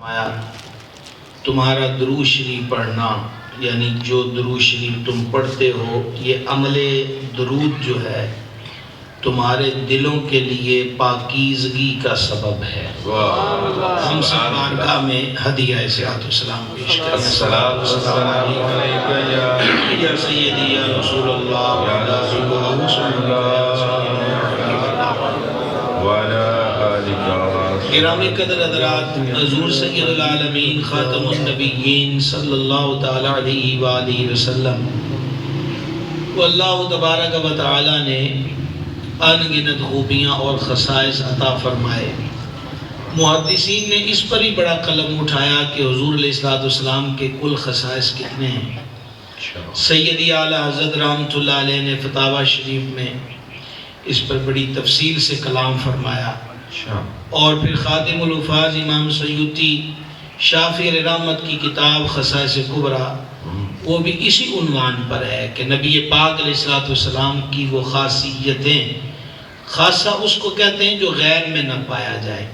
فرمایا تمہارا درود شریف پڑھنا یعنی جو درود شریف تم پڑھتے ہو یہ عمل درود جو ہے تمہارے دلوں کے لیے پاکیزگی کا سبب ہے۔ ہم سب بارگاہ میں ہدیہ صلاۃ والسلام پیش کریں۔ الصلاۃ والسلام علیک یا سیدی یا رسول اللہ یا رسول گرامی قدر حضرات، حضور سید العالمین خاتم النبیین صلی اللہ تعالی علیہ وآلہ وسلم کو اللہ تبارک و تعالی نے انگنت خوبیاں اور خصائص عطا فرمائے۔ محدثین نے اس پر ہی بڑا قلم اٹھایا کہ حضور علیہ السلام کے کل خصائص کتنے ہیں۔ سیدی اعلیٰ حضرت رحمۃ اللہ علیہ نے فتاوی شریف میں اس پر بڑی تفصیل سے کلام فرمایا، اور پھر خاتم الحفاظ امام سیوطی شافی علیہ رحمت کی کتاب خصائص کبریٰ وہ بھی اسی عنوان پر ہے کہ نبی پاک علیہ السلام کی وہ خاصیتیں، خاصہ اس کو کہتے ہیں جو غیر میں نہ پایا جائے۔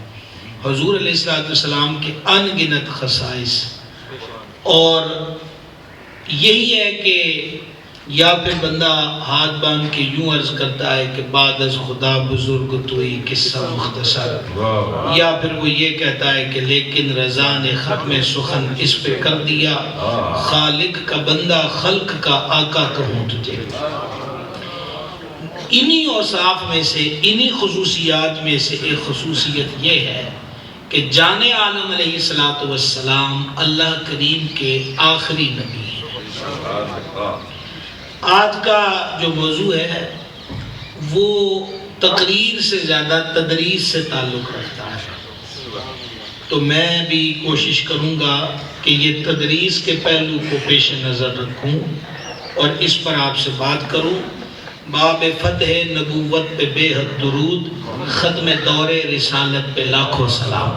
حضور علیہ السلام کے انگنت خصائص، اور یہی ہے کہ یا پھر بندہ ہاتھ باندھ کے یوں عرض کرتا ہے کہ بعد از خدا بزرگ توئی قصہ مختصر، یا پھر وہ یہ کہتا ہے کہ لیکن رضا نے ختم سخن اس پہ کر دیا، خالق کا بندہ خلق کا آقا کہوں تجھے۔ انہی اوصاف میں سے، انہی خصوصیات میں سے ایک خصوصیت یہ ہے کہ جان عالم علیہ السلام اللہ کریم کے آخری نبی ہیں۔ آج کا جو موضوع ہے وہ تقریر سے زیادہ تدریس سے تعلق رکھتا ہے، تو میں بھی کوشش کروں گا کہ یہ تدریس کے پہلو کو پیش نظر رکھوں اور اس پر آپ سے بات کروں۔ باب فتح نبوت پہ بے حد درود، ختم دور رسالت پہ لاکھوں سلام۔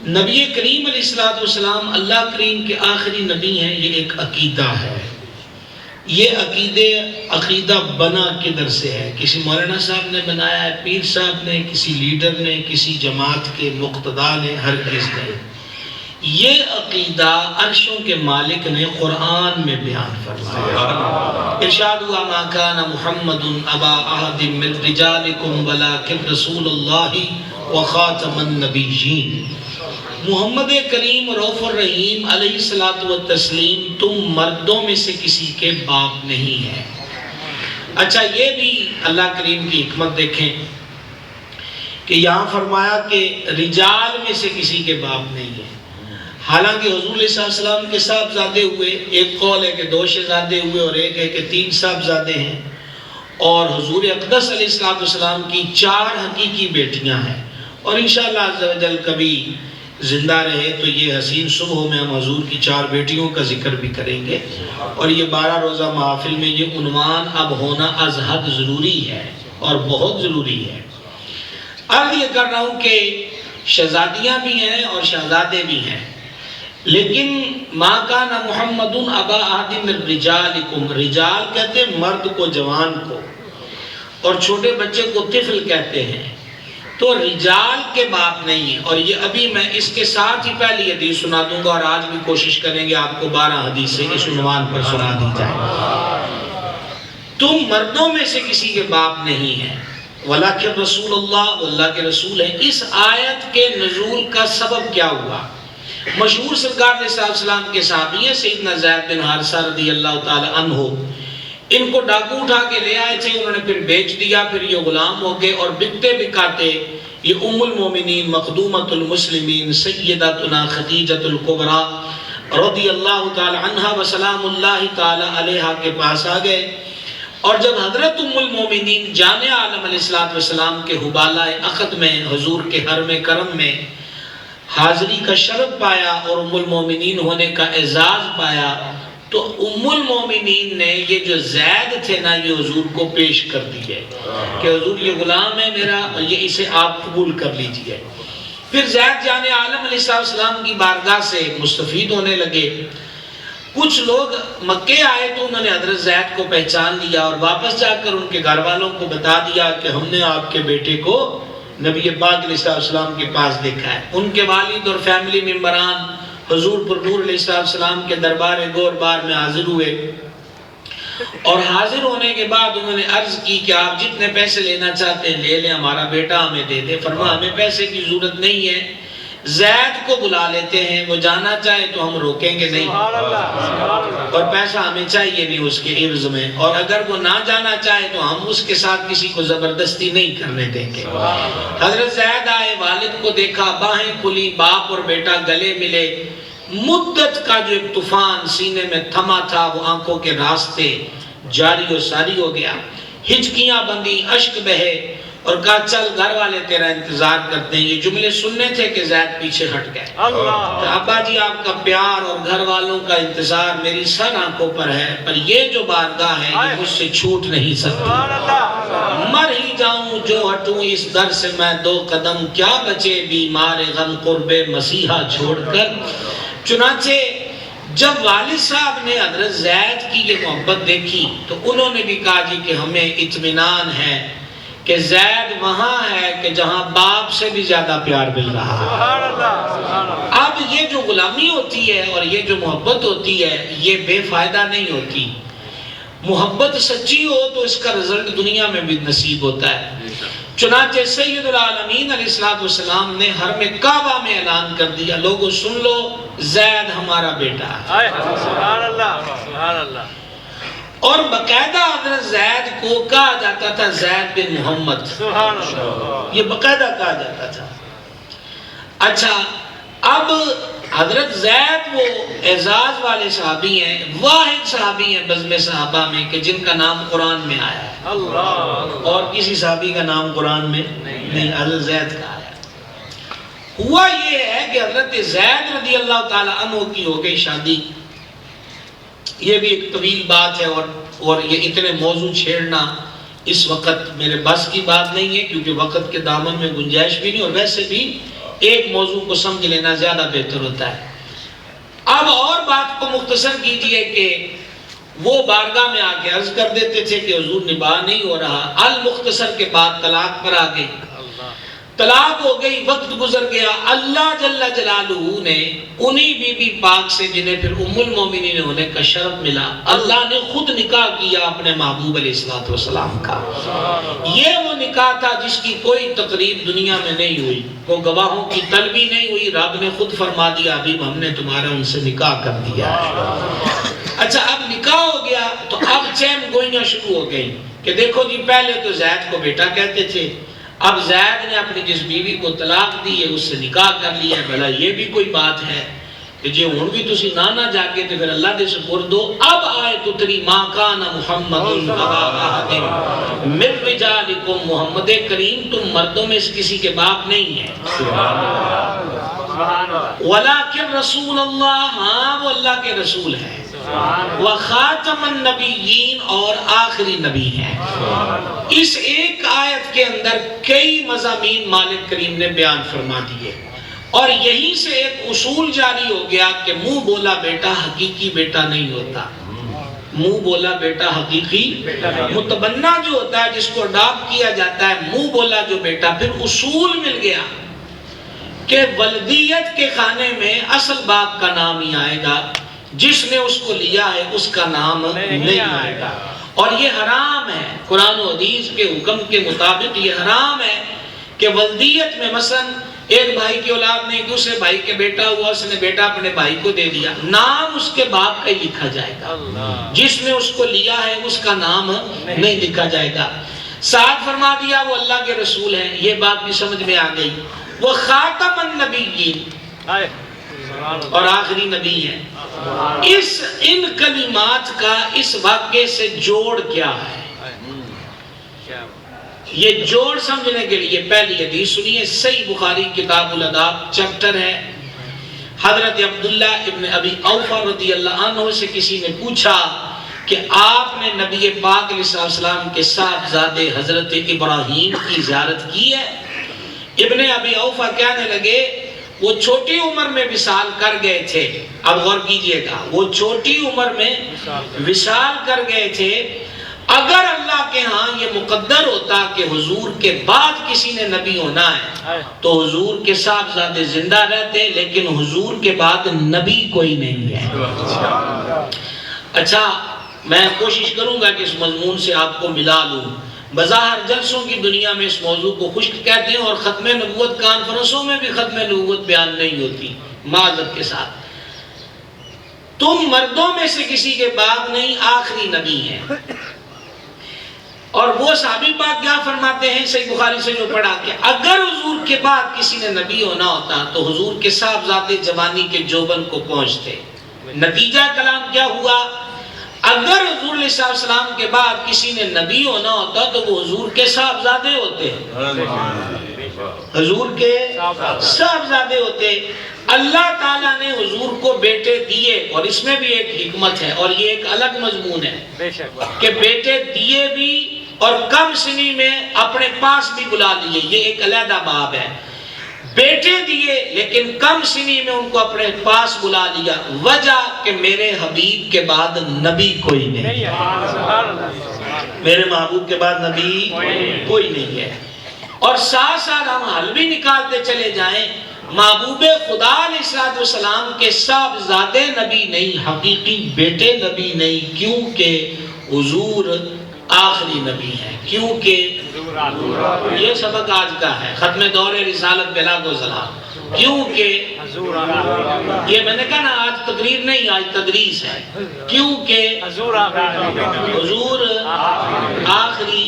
نبی کریم علیہ السلام اللہ کریم کے آخری نبی ہیں، یہ ایک عقیدہ ہے۔ یہ عقیدہ بنا کدھر سے ہے؟ کسی مولانا صاحب نے بنایا ہے، پیر صاحب نے، کسی لیڈر نے، کسی جماعت کے مقتدا نے؟ ہرگز نہیں۔ یہ عقیدہ عرشوں کے مالک نے قرآن میں بیان فرمایا۔ ارشاد ہوا ما کان محمد ابا احد من رجالکم ولکن رسول اللہ وخاتم النبیین۔ محمد کریم رؤوف الرحیم علیہ الصلوۃ والتسلیم تم مردوں میں سے کسی کے باپ نہیں ہے۔ اچھا، یہ بھی اللہ کریم کی حکمت دیکھیں کہ یہاں فرمایا کہ رجال میں سے کسی کے باپ نہیں ہے، حالانکہ حضور علیہ السلام کے صاحبزادے ہوئے، ایک قول ہے کہ 2 شہزادے ہوئے اور ایک ہے کہ 3 صاحبزادے ہیں، اور حضور اقدس علیہ السلام کی 4 حقیقی بیٹیاں ہیں، اور انشاءاللہ عز و جل کبھی زندہ رہے تو یہ حسین صبح میں ہم حضور کی 4 بیٹیوں کا ذکر بھی کریں گے، اور یہ 12 روزہ محافل میں یہ عنوان اب ہونا از حد ضروری ہے اور بہت ضروری ہے۔ عرض یہ کر رہا ہوں کہ شہزادیاں بھی ہیں اور شہزادے بھی ہیں، لیکن ما کان محمد ابا احد من رجالکم، رجال کہتے ہیں مرد کو، جوان کو، اور چھوٹے بچے کو طفل کہتے ہیں، تو رجال کے باپ نہیں ہیں۔ اور یہ ابھی میں اس کے ساتھ ہی پہلی حدیث سنا دوں گا، اور آج بھی کوشش کریں گے آپ کو 12 حدیثیں اس عنوان پر سنا دی جائیں۔ تم مردوں میں سے کسی کے باپ نہیں ہیں، ولیکن رسول اللہ، اللہ کے رسول ہیں۔ اس آیت کے نزول کا سبب کیا ہوا؟ مشہور سرکار علیہ السلام کے صحابی ہیں سیدنا زید بن حارثہ رضی اللہ تعالی عنہ، ان کو ڈاکو اٹھا کے لے آئے تھے، انہوں نے پھر بیچ دیا، پھر یہ غلام ہو گئے، اور بکتے بکاتے یہ ام المومنین مخدومۃ المسلمین سیدتنا خدیجۃ الکبریٰ رضی اللہ تعالی عنہا وسلام اللہ تعالی علیہا کے پاس آ گئے، اور جب حضرت ام المومنین جان عالم علیہ السلام کے حبالہ عقد میں حضور کے حرم کرم میں حاضری کا شرف پایا اور ام المومنین ہونے کا اعزاز پایا، تو ام المومنین نے یہ جو زید تھے نا یہ حضور کو پیش کر دیے کہ حضور یہ غلام ہے میرا، یہ اسے آپ قبول کر لیجئے۔ پھر زید جان عالم علیہ السلام کی بارگاہ سے مستفید ہونے لگے۔ کچھ لوگ مکے آئے تو انہوں نے حضرت زید کو پہچان لیا، اور واپس جا کر ان کے گھر والوں کو بتا دیا کہ ہم نے آپ کے بیٹے کو نبی پاک علیہ السلام کے پاس دیکھا ہے۔ ان کے والد اور فیملی ممبران حضور پر نور علیہ السلام کے دربار گور بار میں حاضر ہوئے، اور حاضر ہونے کے بعد انہوں نے عرض کی کہ آپ جتنے پیسے لینا چاہتے ہیں لے لیں، ہمارا بیٹا ہمیں دے دے۔ فرمایا ہمیں پیسے کی ضرورت نہیں ہے، زید کو بلا لیتے ہیں، وہ جانا چاہے تو ہم روکیں گے نہیں، اور پیسہ ہمیں چاہیے نہیں اس کے عوض میں، اور اگر وہ نہ جانا چاہے تو ہم اس کے ساتھ کسی کو زبردستی نہیں کرنے دیں گے۔ حضرت زید آئے، والد کو دیکھا، باہیں کھلی، باپ اور بیٹا گلے ملے، مدت کا جو ایک طوفان سینے میں تھما تھا وہ آنکھوں کے راستے جاری و ساری ہو گیا، ہچکیاں بندی، اشک بہے، اور کہا چل گھر والے تیرا انتظار کرتے ہیں۔ یہ جملے سننے تھے کہ زید پیچھے ہٹ گئے کہ ابا جی آپ کا پیار اور گھر والوں کا انتظار میری سر آنکھوں پر ہے، پر یہ جو بارگاہ ہے یہ مجھ سے چھوٹ نہیں سکتی، مر ہی جاؤں جو ہٹوں اس در سے میں دو قدم، کیا بچے بیمار غم قرب مسیحا چھوڑ کر۔ چنانچہ جب والد صاحب نے حضرت زید کی یہ محبت دیکھی تو انہوں نے بھی کہا جی کہ ہمیں اطمینان ہے کہ زید وہاں ہے کہ جہاں باپ سے بھی زیادہ پیار مل رہا ہے۔ اب یہ جو غلامی ہوتی ہے اور یہ جو محبت ہوتی ہے یہ بے فائدہ نہیں ہوتی، محبت سچی ہو تو اس کا رزلٹ دنیا میں بھی نصیب ہوتا ہے۔ چنانچہ سید العالمین علیہ السلام نے حرم کعبہ میں اعلان کر دیا، لوگوں سن لو زید ہمارا بیٹا ہے۔ سبحان اللہ، سبحان اللہ۔ اور باقاعدہ حضرت زید کو کہا جاتا تھا زید بن محمد، سبحان اللہ، یہ باقاعدہ کہا جاتا تھا۔ اچھا اب حضرت زید وہ اعزاز والے صحابی ہیں، واحد صحابی ہیں بزم صحابہ میں کہ جن کا نام قرآن میں آیا ہے، اللہ، اور کسی صحابی کا نام قرآن میں نہیں، حضرت زید کا آیا۔ ہوا یہ ہے کہ حضرت زید رضی اللہ تعالی عنہ کی ہو گئی شادی، یہ بھی ایک طویل بات ہے، اور یہ اتنے موضوع چھیڑنا اس وقت میرے بس کی بات نہیں ہے کیونکہ وقت کے دامن میں گنجائش بھی نہیں، اور ویسے بھی ایک موضوع کو سمجھ لینا زیادہ بہتر ہوتا ہے۔ اب اور بات کو مختصر کیجئے کہ وہ بارگاہ میں آ کے عرض کر دیتے تھے کہ حضور نباہ نہیں ہو رہا، المختصر کے بعد طلاق پر آ گئی، طلاق ہو گئی، وقت گزر گیا، اللہ جل جلالہ نے انہی بی بی پاک سے جنہیں پھر ام المومنین ہونے کا شرف ملا، اللہ نے خود نکاح کیا اپنے محبوب علیہ السلام کا۔ یہ وہ نکاح تھا جس کی کوئی تقریب دنیا میں نہیں ہوئی، وہ گواہوں کی طلبی نہیں ہوئی، رب نے خود فرما دیا حبیب ہم نے تمہارا ان سے نکاح کر دیا ہے۔ اچھا اب نکاح ہو گیا تو اب چین گوئیاں شروع ہو گئی کہ دیکھو جی پہلے تو زید کو بیٹا کہتے تھے، اب زید نے اپنی جس بیوی کو طلاق دی ہے اس سے نکاح کر لیا ہے، بھلا یہ بھی کوئی بات ہے کہ جی ہوں بھی تسی نہ جاگے تو پھر اللہ دے سپرد دو۔ اب آئے تتری ما کان محمد ابا احد من رجالکم، محمد کریم تم مردوں میں سے کسی کے باپ نہیں ہیں، ولیکن رسول اللہ، ہاں وہ اللہ کے رسول ہیں، وخاتم النبیین، اور آخری نبی ہیں۔ اس ایک آیت کے اندر کئی مضامین مالک کریم نے بیان فرما دیے، اور یہیں سے ایک اصول جاری ہو گیا کہ منہ بولا بیٹا حقیقی بیٹا نہیں ہوتا، منہ بولا بیٹا حقیقی متبنہ جو ہوتا ہے جس کو اڈاپٹ کیا جاتا ہے، منہ بولا جو بیٹا، پھر اصول مل گیا کہ ولدیت کے خانے میں اصل باپ کا نام ہی آئے گا، جس نے اس کو لیا ہے اس کا نام نہیں آئے گا، اور یہ حرام ہے، قرآن و حدیث کے حکم کے مطابق یہ حرام ہے کہ ولدیت میں مثلا ایک بھائی کی اولاد نہیں دوسرے بھائی کے بیٹا ہوا، اس نے بیٹا اپنے بھائی کو دے دیا، نام اس کے باپ کا ہی لکھا جائے گا، جس نے اس کو لیا ہے اس کا نام نہیں لکھا جائے گا۔ ساتھ فرما دیا وہ اللہ کے رسول ہیں، یہ بات بھی سمجھ میں آ گئی، وہ خاتم النبیین اور آخری نبی ہیں۔ ان کلمات کا اس واقعے سے جوڑ کیا ہے؟ یہ جوڑ سمجھنے کے لیے پہلی حدیث سنیے، صحیح بخاری کتاب الاداب چیپٹر ہے۔ حضرت عبداللہ ابن ابی اوفا رضی اللہ عنہ سے کسی نے پوچھا کہ آپ نے نبی پاک علیہ السلام کے صاحبزادے حضرت ابراہیم کی زیارت کی ہے؟ ابن ابی اوفا کہنے لگے وہ چھوٹی عمر میں وصال کر گئے تھے، اب غور کیجئے گا، وہ چھوٹی عمر میں وصال کر گئے تھے، اگر اللہ کے ہاں یہ مقدر ہوتا کہ حضور کے بعد کسی نے نبی ہونا ہے تو حضور کے صاحبزادے زندہ رہتے، لیکن حضور کے بعد نبی کوئی نہیں ہے۔ اچھا، میں کوشش کروں گا کہ اس مضمون سے آپ کو ملا لوں۔ بظاہر جلسوں کی دنیا میں اس موضوع کو خشک کہتے ہیں، اور ختم نبوت کانفرنسوں میں بھی ختم نبوت بیان نہیں ہوتی، معذرت کے ساتھ۔ تم مردوں میں سے کسی کے بعد نہیں، آخری نبی ہیں۔ اور وہ صحابی پاک کیا فرماتے ہیں صحیح بخاری سے جو پڑھا کہ اگر حضور کے بعد کسی نے نبی ہونا ہوتا تو حضور کے صاحبزادے جوانی کے جوبن کو پہنچتے۔ نتیجہ کلام کیا ہوا؟ اگر حضور علیہ السلام کے بعد کسی نے نبی ہونا ہوتا تو وہ حضور کے صاحبزادے ہوتے، حضور کے صاحبزادے ہوتے۔ اللہ تعالیٰ نے حضور کو بیٹے دیے، اور اس میں بھی ایک حکمت ہے، اور یہ ایک الگ مضمون ہے کہ بیٹے دیے بھی اور کم سنی میں اپنے پاس بھی بلا لیے، یہ ایک علیحدہ باب ہے۔ بیٹے دیے لیکن کم سنی میں ان کو اپنے پاس بلا لیا، وجہ کہ میرے حبیب کے بعد نبی کوئی نہیں ہے، میرے محبوب کے بعد نبی کوئی نہیں ہے۔ اور ساتھ ساتھ ہم حل بھی نکالتے چلے جائیں، محبوب خدا علیہ السلام کے صاحبزادے نبی نہیں، حقیقی بیٹے نبی نہیں، کیونکہ حضور آخری نبی ہے، کیونکہ یہ سبق آج کا ہے ختم دور رسالت بلا گزرا، کیونکہ یہ میں نے کہا نا آج تقریر نہیں آج تدریس ہے، کیونکہ حضور آخری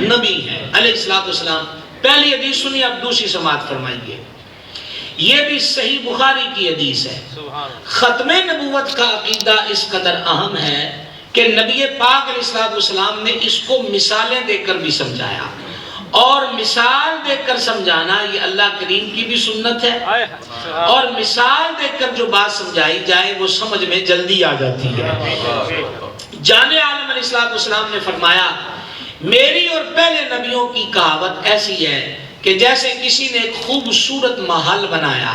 نبی ہے علیہ السلام۔ پہلی حدیث سنی، اب دوسری سماعت فرمائیے۔ یہ بھی صحیح بخاری کی حدیث ہے۔ ختم نبوت کا عقیدہ اس قدر اہم ہے کہ نبی پاک علیہ السلام نے اس کو مثالیں دے کر بھی سمجھایا، اور مثال دے کر سمجھانا یہ اللہ کریم کی بھی سنت ہے، اور مثال دے کر جو بات سمجھائی جائے وہ سمجھ میں جلدی آ جاتی ہے۔ جان عالم علیہ السلام نے فرمایا میری اور پہلے نبیوں کی کہاوت ایسی ہے کہ جیسے کسی نے ایک خوبصورت محل بنایا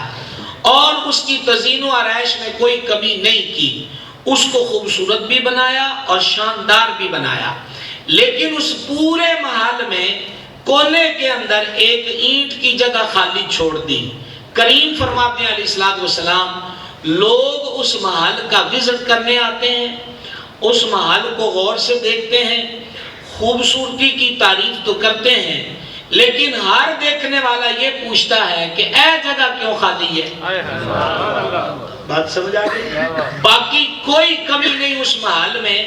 اور اس کی تزئین و آرائش میں کوئی کمی نہیں کی، اس کو خوبصورت بھی بنایا اور شاندار بھی بنایا، لیکن اس پورے محل میں کونے کے اندر ایک اینٹ کی جگہ خالی چھوڑ دی۔ کریم فرماتے ہیں علیہ السلام لوگ اس محل کا وزٹ کرنے آتے ہیں، اس محل کو غور سے دیکھتے ہیں، خوبصورتی کی تعریف تو کرتے ہیں، لیکن ہر دیکھنے والا یہ پوچھتا ہے کہ اے جگہ کیوں خالی ہے؟ بات سمجھ آ گئی؟ باقی کوئی کمی نہیں اس محل میں،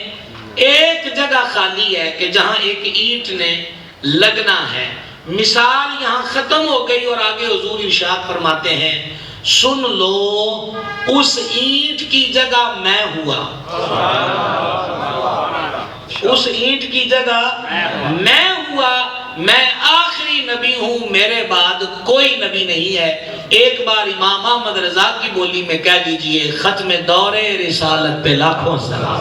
ایک جگہ خالی ہے کہ جہاں ایک اینٹ نے لگنا ہے۔ مثال یہاں ختم ہو گئی اور آگے حضور ارشاد فرماتے ہیں سن لو اس اینٹ کی جگہ میں ہوا، اس اینٹ کی جگہ میں ہوا، میں آخری نبی ہوں، میرے بعد کوئی نبی نہیں ہے۔ ایک بار امام احمد رضا کی بولی میں کہہ لیجئے ختم دور رسالت پہ لاکھوں سلام۔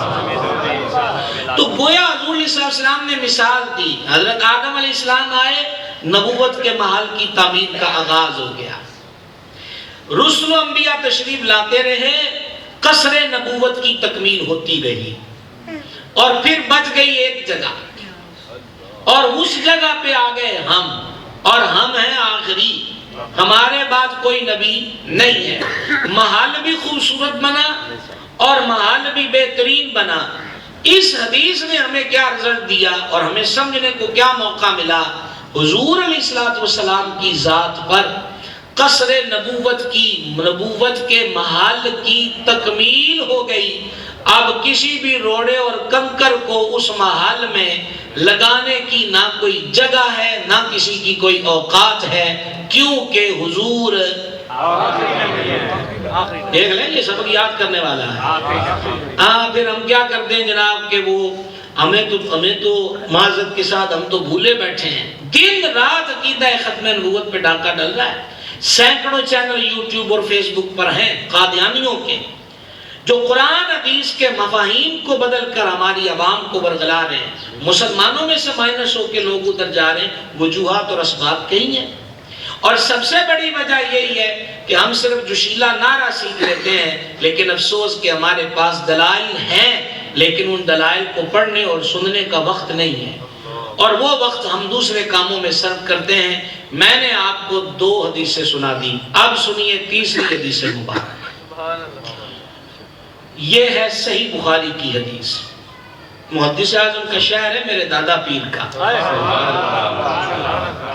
تو گویا حضور علیہ السلام نے مثال دی، حضرت آدم علیہ السلام آئے، نبوت کے محل کی تعمیر کا آغاز ہو گیا، رسل و انبیاء تشریف لاتے رہے، قصر نبوت کی تکمیل ہوتی رہی، اور پھر بچ گئی ایک جگہ، اور اس جگہ پہ آ گئے ہم، اور ہم ہیں آخری، ہمارے بعد کوئی نبی نہیں ہے۔ محل بھی خوبصورت بنا اور محل بھی بہترین بنا۔ اس حدیث نے ہمیں کیا رزلٹ دیا اور ہمیں سمجھنے کو کیا موقع ملا؟ حضور علیہ السلام کی ذات پر قصر نبوت کی، نبوت کے محل کی تکمیل ہو گئی۔ اب کسی بھی روڑے اور کنکر کو اس محل میں لگانے کی نہ کوئی جگہ ہے، نہ کسی کی کوئی اوقات ہے، کیونکہ حضور دیکھ لیں یہ سبق یاد کرنے والا ہے۔ پھر ہم کیا کرتے ہیں جناب کہ وہ ہمیں تو معذرت کے ساتھ ہم تو بھولے بیٹھے ہیں، دن رات عقیدہ ختم نبوت پہ ڈاکہ ڈل رہا ہے۔ سینکڑوں چینل یوٹیوب اور فیس بک پر ہیں قادیانیوں کے، جو قرآن حدیث کے مفاہیم کو بدل کر ہماری عوام کو برگلا رہے ہیں۔ مسلمانوں میں سے مائنس ہو کے لوگ ادھر جا رہے ہیں، وجوہات اور اسباب کئی ہیں، اور سب سے بڑی وجہ یہی ہے کہ ہم صرف جوشیلا نعرہ سیکھ لیتے ہیں، لیکن افسوس کہ ہمارے پاس دلائل ہیں لیکن ان دلائل کو پڑھنے اور سننے کا وقت نہیں ہے، اور وہ وقت ہم دوسرے کاموں میں صرف کرتے ہیں۔ میں نے آپ کو 2 حدیثیں سنا دی، اب سنیے تیسری حدیث مبارک۔ یہ ہے صحیح بخاری کی حدیث، محدث اعظم کا شعر ہے میرے دادا پیر کا،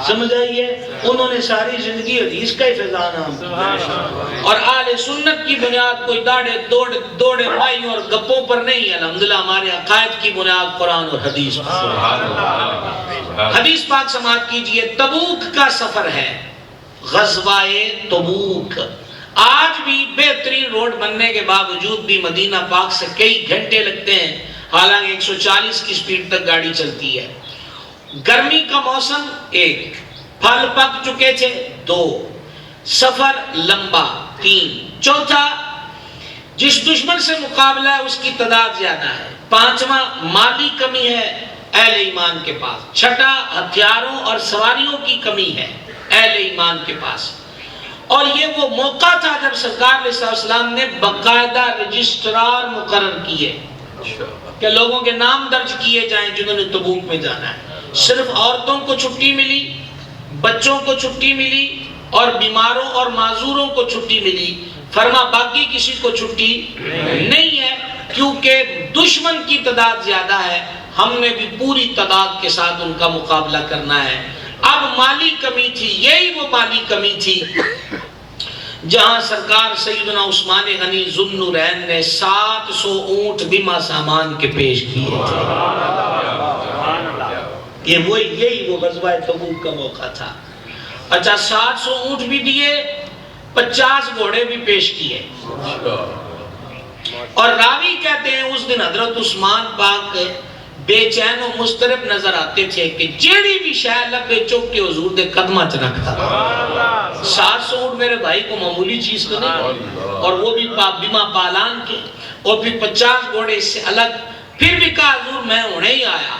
سمجھ آئیے؟ انہوں نے ساری زندگی حدیث کا فیضان عام، اور اہل سنت کی بنیاد کوئی دوڑے مائی اور گپوں پر نہیں ہے، الحمدللہ ہمارے عقائد کی بنیاد قرآن اور حدیث پر۔ حدیث پاک سماعت کیجئے۔ تبوک کا سفر ہے، غزوہ تبوک۔ آج بھی بہترین روڈ بننے کے باوجود بھی مدینہ پاک سے کئی گھنٹے لگتے ہیں، حالانکہ 140 کی سپیڈ تک گاڑی چلتی ہے۔ گرمی کا موسم 1، پھل پک چکے تھے 2، سفر لمبا 3، چوتھا جس دشمن سے مقابلہ ہے اس کی تعداد زیادہ ہے، 5واں مالی کمی ہے اہل ایمان کے پاس، 6واں ہتھیاروں اور سواریوں کی کمی ہے اہل ایمان کے پاس۔ اور یہ وہ موقع تھا جب سرکار علیہ السلام نے باقاعدہ رجسٹرار مقرر کیے کہ لوگوں کے نام درج کیے جائیں جنہوں نے تبوک میں جانا ہے۔ صرف عورتوں کو چھٹی ملی، بچوں کو چھٹی ملی، اور بیماروں اور معذوروں کو چھٹی ملی، فرما باقی کسی کو چھٹی نہیں ہے، کیونکہ دشمن کی تعداد زیادہ ہے، ہم نے بھی پوری تعداد کے ساتھ ان کا مقابلہ کرنا ہے۔ اب مالی کمی تھی، یہی وہ مالی کمی تھی جہاں سرکار سیدنا عثمان غنی ذوالنورین نے 700 اونٹ بما سامان کے پیش کیے تھے۔ یہی وہ غزوہ تبوک کا موقع تھا۔ اچھا 700 اونٹ بھی دیے، 50 گھوڑے بھی پیش کیے، اور راوی کہتے ہیں اس دن حضرت عثمان پاک بے چین و مضطرب نظر آتے تھے کہ جیڑی بھی شے لبے چوک کے حضور دے قدمہ چ رکھتا۔ 700 اونٹ میرے بھائی کو معمولی چیز تو نہیں، اور وہ بھی بیما پالان کے، اور پھر 50 گھوڑے اس سے الگ۔ پھر بھی کہا حضور میں ہونے ہی آیا،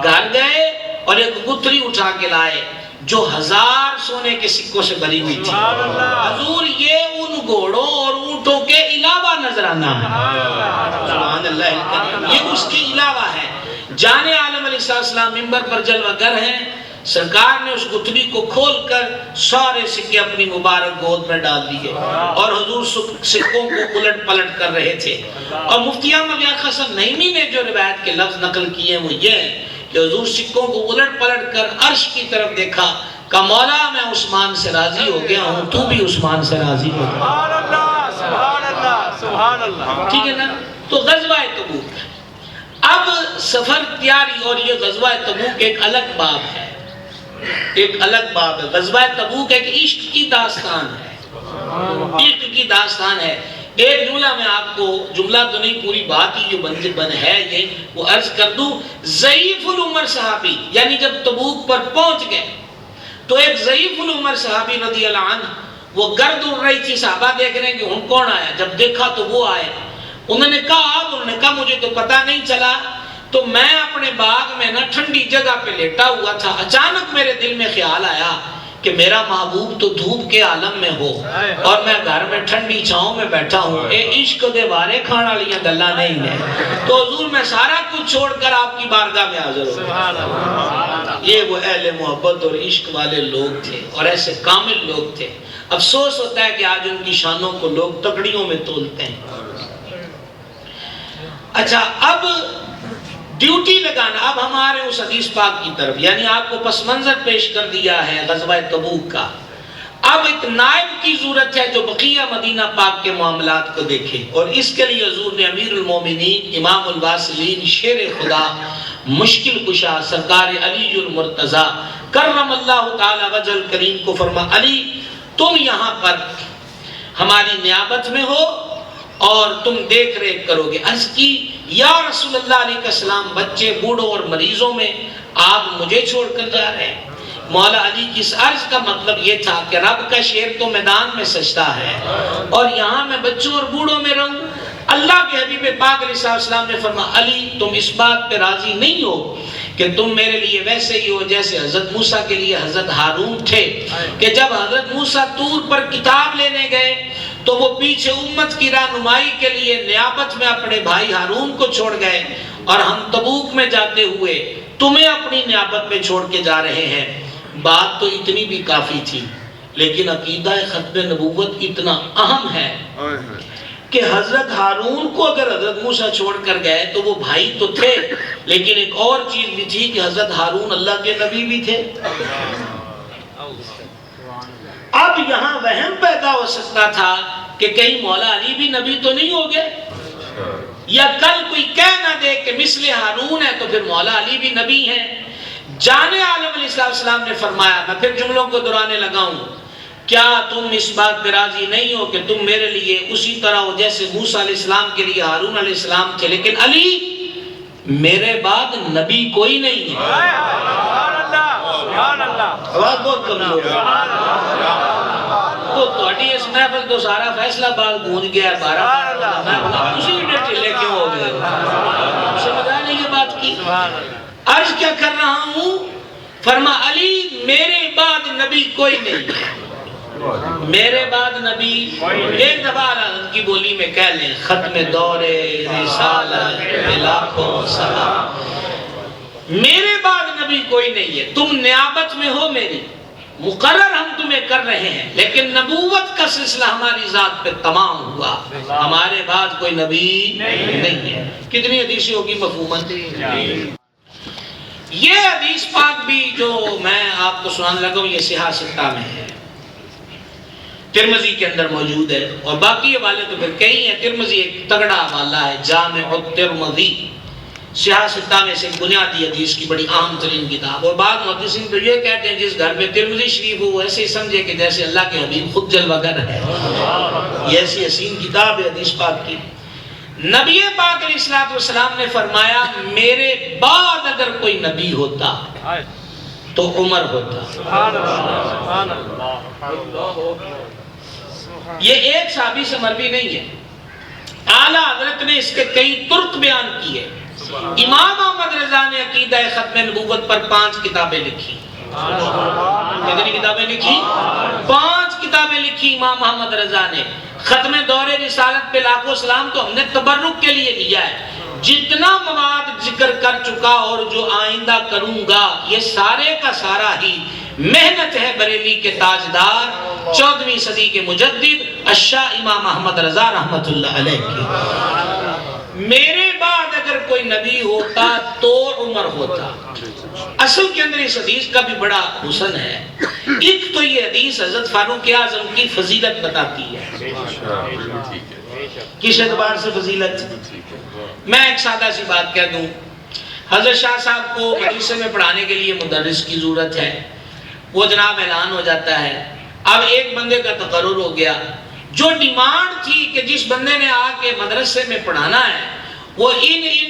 گھر گئے اور ایک گتھری اٹھا کے لائے جو 1000 سونے کے سکوں سے بھری ہوئی تھی۔ حضور یہ ان گھوڑوں اور اونٹوں کے علاوہ نذرانہ ہے، سبحان اللہ، یہ اس کے علاوہ ہے۔ جان عالم علیہ السلام منبر پر جلوہ گر ہیں، سرکار نے اس گتھری کو کھول کر سارے سکے اپنی مبارک گود میں ڈال دیے، اور حضور سکوں کو الٹ پلٹ کر رہے تھے۔ اور مفتی احمد یار خان نعیمی نے جو روایت کے لفظ نقل کیے وہ یہ ہیں کہ حضور سکوں کو الٹ پلٹ کر عرش کی طرف دیکھا، کہا مولا میں عثمان سے راضی ہو گیا ہوں، تو بھی عثمان سے راضی ہو گیا۔ سبحان اللہ، سبحان اللہ، سبحان اللہ۔ ٹھیک ہے نا؟ تو غزوہ تبوک، اب سفر تیاری، اور یہ غزوہ تبوک ایک الگ باب ہے، ایک الگ باب ہے۔ غزوہ تبوک ایک عشق کی داستان ہے، عشق کی داستان ہے۔ ایک جملہ میں آپ کو، جملہ تو نہیں پوری بات ہی جو بن ہے یہ وہ عرض کر دوں۔ ضعیف العمر صحابی، یعنی جب تبوک پر پہنچ گئے تو ایک ضعیف العمر صحابی رضی اللہ عنہ، وہ گرد اڑ رہی تھی، صحابہ دیکھ رہے ہیں کہ ہن کون آیا، جب دیکھا تو وہ آئے۔ انہوں نے کہا مجھے تو پتہ نہیں چلا، تو میں اپنے باغ میں نا ٹھنڈی جگہ پہ لیٹا ہوا تھا، اچانک میرے دل میں خیال آیا کہ میرا محبوب تو دھوپ کے عالم میں ہو اور میں گھر میں ٹھنڈی چھاؤں میں بیٹھا ہوں، اے عشق دے بارے کھانا لیا گلا نہیں ہے، تو حضور میں سارا کچھ چھوڑ کر آپ کی بارگاہ میں حاضر ہوں۔ یہ وہ اہل محبت اور عشق والے لوگ تھے، اور ایسے کامل لوگ تھے۔ افسوس ہوتا ہے کہ آج ان کی شانوں کو لوگ تکڑیوں میں تولتے ہیں۔ اچھا اب ڈیوٹی لگانا، اب ہمارے اس حدیث پاک کی طرف، یعنی آپ کو پس منظر پیش کر دیا ہے غزوہ تبوک کا۔ اب ایک نائب کی ضرورت ہے جو بقیہ مدینہ پاک کے معاملات کو دیکھے، اور اس کے لیے حضور نے امیر المومنین امام الواصلین شیر خدا مشکل کشا سرکار علی المرتضی کرم اللہ تعالی وجہ الکریم کو فرما، علی تم یہاں پر ہماری نیابت میں ہو اور تم دیکھ ریکھ کرو گے۔ عرض کی یا رسول اللہ علیہ السلام، بچے بوڑھوں اور مریضوں میں آپ مجھے چھوڑ کر جا رہے ہیں۔ مولا علی کی اس عرض کا مطلب یہ تھا کہ رب کا شیر تو میدان میں سجتا ہے اور یہاں میں بچوں اور بوڑھوں میں رہوں۔ اللہ کے حبیب پاک علیہ السلام نے فرمایا علی تم اس بات پہ راضی نہیں ہو کہ تم میرے لیے ویسے ہی ہو جیسے حضرت موسیٰ کے لیے حضرت ہارون تھے، کہ جب حضرت موسیٰ طور پر کتاب لینے گئے تو وہ پیچھے امت کی رہنمائی کے لیے نیابت میں اپنے بھائی ہارون کو چھوڑ گئے، اور ہم تبوک میں جاتے ہوئے تمہیں اپنی نیابت میں چھوڑ کے جا رہے ہیں۔ بات تو اتنی بھی کافی تھی، لیکن عقیدہ ختم نبوت اتنا اہم ہے کہ حضرت ہارون کو اگر حضرت موسیٰ چھوڑ کر گئے تو وہ بھائی تو تھے، لیکن ایک اور چیز بھی تھی کہ حضرت ہارون اللہ کے نبی بھی تھے۔ اب یہاں وہم پیدا ہو سکتا تھا کہ کہیں مولا علی بھی نبی تو نہیں ہو گئے، یا کل کوئی کہہ نہ دے کہ مثل ہارون ہے تو پھر مولا علی بھی نبی ہیں۔ جان عالم علیہ السلام نے فرمایا، میں پھر جملوں کو دہرانے لگا ہوں، کیا تم اس بات پہ راضی نہیں ہو کہ تم میرے لیے اسی طرح ہو جیسے موسیٰ علیہ السلام کے لیے ہارون علیہ السلام تھے، لیکن علی میرے بعد نبی کوئی نہیں ہے۔ آواز بہت کمزور ہے تو تھوڑی اس محفل تو سارا فیصلہ باد گونج گیا ہے، میں بنا اسی ڈیٹیلے کیوں ہو گئے، سمجھ آنے یہ بات کی۔ عرض کیا کر رہا ہوں، فرما علی میرے بعد نبی کوئی نہیں ہے، میرے بعد نبی ایک دفعہ حضرت کی بولی میں کہہ لیں، ختم دور رسالت لاکھوں سلام، میرے بعد نبی کوئی نہیں ہے، تم نیابت میں ہو میری، مقرر ہم تمہیں کر رہے ہیں، لیکن نبوت کا سلسلہ ہماری ذات پہ تمام ہوا، ہمارے بعد کوئی نبی نہیں ہے۔ کتنی حدیثیں ہوگی مفہوماً؟ یہ حدیث پاک بھی جو میں آپ کو سنانے لگا ہوں یہ صحیح ستہ میں ہے، ترمذی کے اندر موجود ہے، اور باقی حوالے تو پھر کئی ہیں۔ ترمذی ایک تگڑا حوالہ ہے، جامع الترمذی، صحیح ستہ میں سے بنیادی حدیث کی بڑی اہم ترین کتاب، اور بعض محدثین تو یہ کہتے ہیں جس گھر میں ترمذی شریف ہو وہ ایسے ہی سمجھے کہ جیسے اللہ کے حبیب خود جلوہ گر ہے، یہ ایسی حسین کتاب ہے حدیث پاک کی۔ نبی پاک علیہ السلام نے فرمایا میرے بعد اگر کوئی نبی ہوتا تو عمر ہوتا۔ یہ ایک صحابی سے مروی نہیں ہے، اعلیٰ حضرت نے اس کے کئی طرق بیان کیے۔ امام احمد رضا نے عقیدہ ختم نبوت پر 5 کتابیں لکھی۔ کتنی کتابیں لکھی؟ 5 کتابیں لکھی امام احمد رضا نے۔ ختم دور رسالت پہ لاکھوں سلام تو ہم نے تبرک کے لیے لیا ہے، جتنا مواد ذکر کر چکا اور جو آئندہ کروں گا یہ سارے کا سارا ہی محنت ہے بریلی کے تاجدار 14ویں صدی کے مجدد الشاہ امام احمد رضا رحمت اللہ علیہ کی۔ میرے بعد اگر کوئی نبی ہوتا تو عمر ہوتا۔ اصل کے اندر اس حدیث کا بھی بڑا حسن ہے، ایک تو یہ حدیث حضرت فاروق اعظم کی فضیلت بتاتی ہے۔ کس اعتبار سے فضیلت؟ میں ایک سادہ سی بات کہہ دوں، حضرت شاہ صاحب کو مدرسے میں پڑھانے کے لیے مدرس کی ضرورت ہے، وہ جناب اعلان ہو جاتا ہے، اب ایک بندے کا تقرر ہو گیا، جو ڈیمانڈ تھی کہ جس بندے نے آ کے مدرسے میں پڑھانا ہے وہ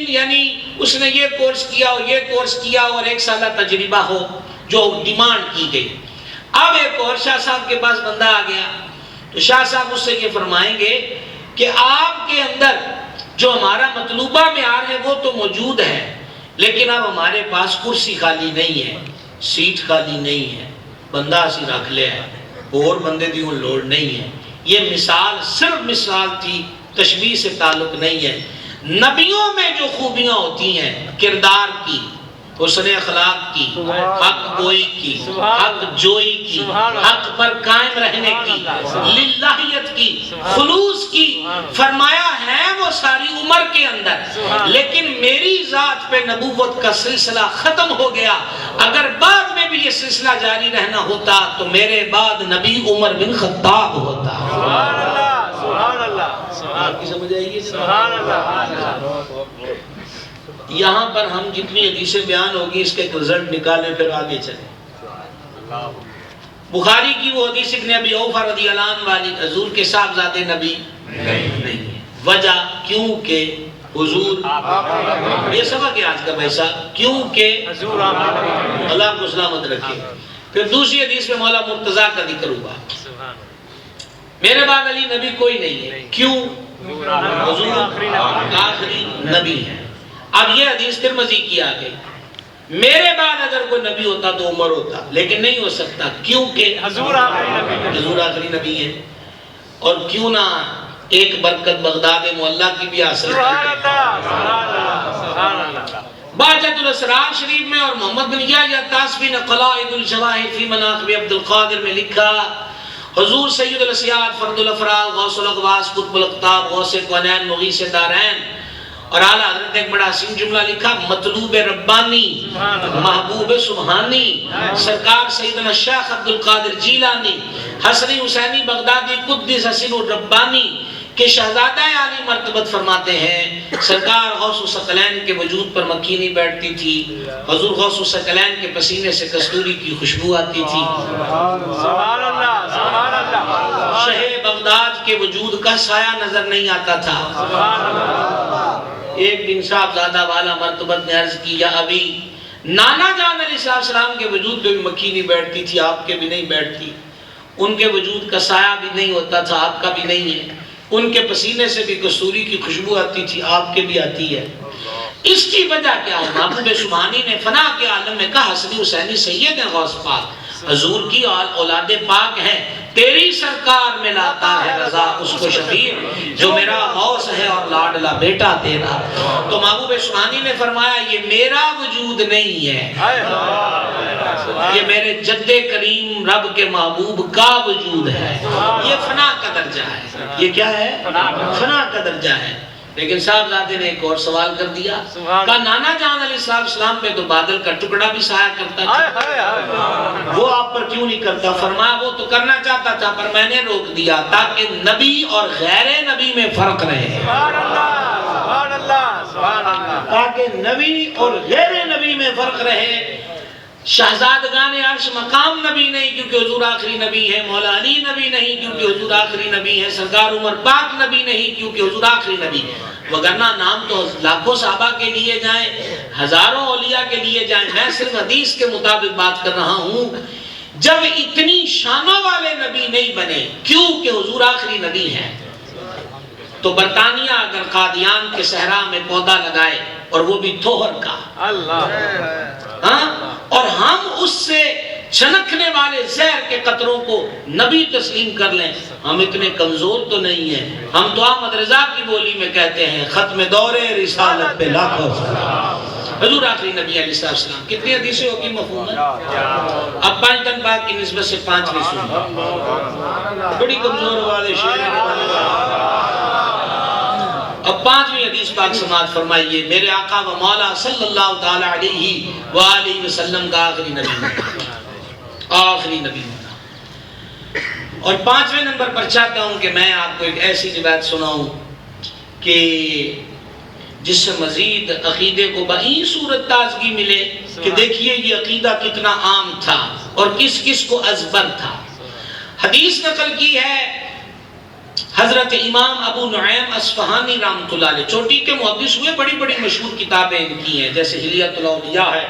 یعنی اس نے یہ کورس کیا اور یہ کورس کیا اور 1 سالہ تجربہ ہو، جو ڈیمانڈ کی گئی۔ اب ایک اور شاہ صاحب کے پاس بندہ آ گیا تو شاہ صاحب اس سے یہ فرمائیں گے کہ آپ کے اندر جو ہمارا مطلوبہ معیار ہے وہ تو موجود ہے، لیکن اب ہمارے پاس کرسی خالی نہیں ہے، سیٹ خالی نہیں ہے، بندہ اسی رکھ لے ہے، اور بندے دی وہ لوڑ نہیں ہے۔ یہ مثال صرف مثال تھی، تشبیہ سے تعلق نہیں ہے۔ نبیوں میں جو خوبیاں ہوتی ہیں کردار کی، حسن اخلاق کی، حق گوئی کی، حق جوئی کی، حق پر قائم رہنے کی، للہیت کی، خلوص کی، فرمایا ہے وہ ساری عمر کے اندر، لیکن میری ذات پہ نبوت کا سلسلہ ختم ہو گیا۔ اگر بعد میں بھی یہ سلسلہ جاری رہنا ہوتا تو میرے بعد نبی عمر بن خطاب ہوتا۔ سبحان اللہ، سبحان اللہ، آپ کی سمجھ آئی گی؟ سبحان اللہ۔ یہاں پر ہم جتنی حدیثیں بیان ہوگی اس کے ایک رزلٹ نکالیں پھر آگے چلیں۔ بخاری کی وہ حدیث ابن ابی اوفا رضی اللہ عنہ والی، حضور کے صاحبزادے نبی نہیں ہے۔ وجہ کیونکہ حضور، یہ سبق ہے آج کا پیسہ، کیونکہ اللہ کو سلامت رکھے۔ پھر دوسری حدیث میں مولا مرتضیٰ کا ذکر ہوا، میرے بعد علی نبی کوئی نہیں ہے، کیوں؟ حضور آخری نبی ہے۔ اب یہ حدیث ترمذی کی آ گئی، میرے بعد اگر کوئی نبی ہوتا تو عمر ہوتا، لیکن نہیں ہو سکتا کیونکہ حضور آخری نبی ہے۔ اور کیوں نہ ایک برکت بغداد معلیٰ کی بھی حاصل کرتے ہیں۔ باجت الاسرار شریف میں اور محمد بن یحییٰ الطاسفی نے قلائد الجواہر فی مناقب عبد القادر میں لکھا، حضور سید الاسیاد فرد الافراد غوث الاغواث قطب الاقطاب غوث کونین مغیث دارین، اور اعلیٰ حضرت ایک بڑا حسین جملہ لکھا، مطلوب ربانی محبوب سبحانی سرکار سیدنا شیخ عبد القادر جیلانی حسنی حسینی بغدادی قدس سر الربانی کہ شہزادہ عالی مرتبت فرماتے ہیں سرکار غوث الثقلین کے وجود پر مکھی نہیں بیٹھتی تھی، حضور غوث الثقلین کے پسینے سے کستوری کی خوشبو آتی تھی، سبحان اللہ سبحان اللہ، شہ بغداد کے وجود کا سایہ نظر نہیں آتا تھا۔ سبحان اللہ۔ ایک دن صاحبزادہ والا مرتبت نے عرض کی، یا ابھی نانا جان علیہ السلام کے وجود پہ بھی مکھی نہیں بیٹھتی تھی، آپ کے بھی نہیں بیٹھتی، ان کے وجود کا سایہ بھی نہیں ہوتا تھا، آپ کا بھی نہیں ہے، ان کے پسینے سے بھی کستوری کی خوشبو آتی تھی، آپ کے بھی آتی ہے، اس کی وجہ کیا ہے؟ محبوب سبحانی نے فنا کے عالم میں کہا، حسنی حسینی سید ہیں غوث پاک، حضور کی اولاد پاک ہے، تیری سرکار میں لاتا ہے رضا اس کو شفیع جو میرا غوث ہے اور لاڈلا بیٹا تیرا۔ تو محبوب سبحانی نے فرمایا یہ میرا وجود نہیں ہے، یہ میرے جد کریم رب کے محبوب کا وجود ہے، یہ فنا کا درجہ ہے۔ یہ کیا ہے؟ فنا کا درجہ ہے۔ لیکن صاحبزادے نے ایک اور سوال کر دیا، کہا نانا جان علیہ السلام پہ تو بادل کا ٹکڑا بھی سایہ کرتا تھا، وہ آپ پر کیوں نہیں کرتا؟ فرمایا وہ تو کرنا چاہتا تھا پر میں نے روک دیا تاکہ نبی اور غیر نبی میں فرق رہے، سبحان اللہ سبحان اللہ، تاکہ نبی اور غیر نبی میں فرق رہے۔ شہزادگان عرش مقام نبی نہیں کیونکہ حضور آخری نبی ہے، مولا علی نبی نہیں کیونکہ حضور آخری نبی ہے، سرکار عمر پاک نبی نہیں کیونکہ حضور آخری نبی ہے، وگرنہ نام تو لاکھوں صحابہ کے لیے جائیں، ہزاروں اولیاء کے لیے جائیں، میں صرف حدیث کے مطابق بات کر رہا ہوں۔ جب اتنی شانوں والے نبی نہیں بنے کیونکہ حضور آخری نبی ہے، تو برطانیہ اگر قادیان کے صحرا میں پودا لگائے اور وہ بھی توہر کا، اور ہم اس سے چھنکنے والے زہر کے قطروں کو نبی تسلیم کر لیں، ہم اتنے کمزور تو نہیں ہیں۔ ہم تو احمد رضا کی بولی میں کہتے ہیں ختم دور رسالت پہ لاکھوں سلام، حضور آخری نبی علیہ السلام۔ کتنی حدیثیں ہوگی مفہوم ہے؟ اب 5 دن بعد کی نسبت سے 5 نہیں سنیں، بڑی کمزور والے شیر ہیں۔ اب 5ویں حدیث پاک سماعت فرمائیے، میرے آقا و مولا صلی اللہ تعالی علیہ وآلہ وسلم کا آخری نبی ہونا، آخری نبی ہونا۔ اور 5ویں نمبر پر چاہتا ہوں کہ میں آپ کو ایک ایسی روایت سناؤں کہ جس سے مزید عقیدے کو بہی صورت تازگی ملے کہ دیکھیے یہ عقیدہ کتنا عام تھا اور کس کس کو ازبر تھا۔ حدیث نقل کی ہے حضرت امام ابو نعیم اصفہانی رحمۃ اللہ علیہ، چوٹی کے محدث ہوئے، بڑی بڑی مشہور کتابیں ان کی ہیں جیسے حلیۃ الاولیاء ہے،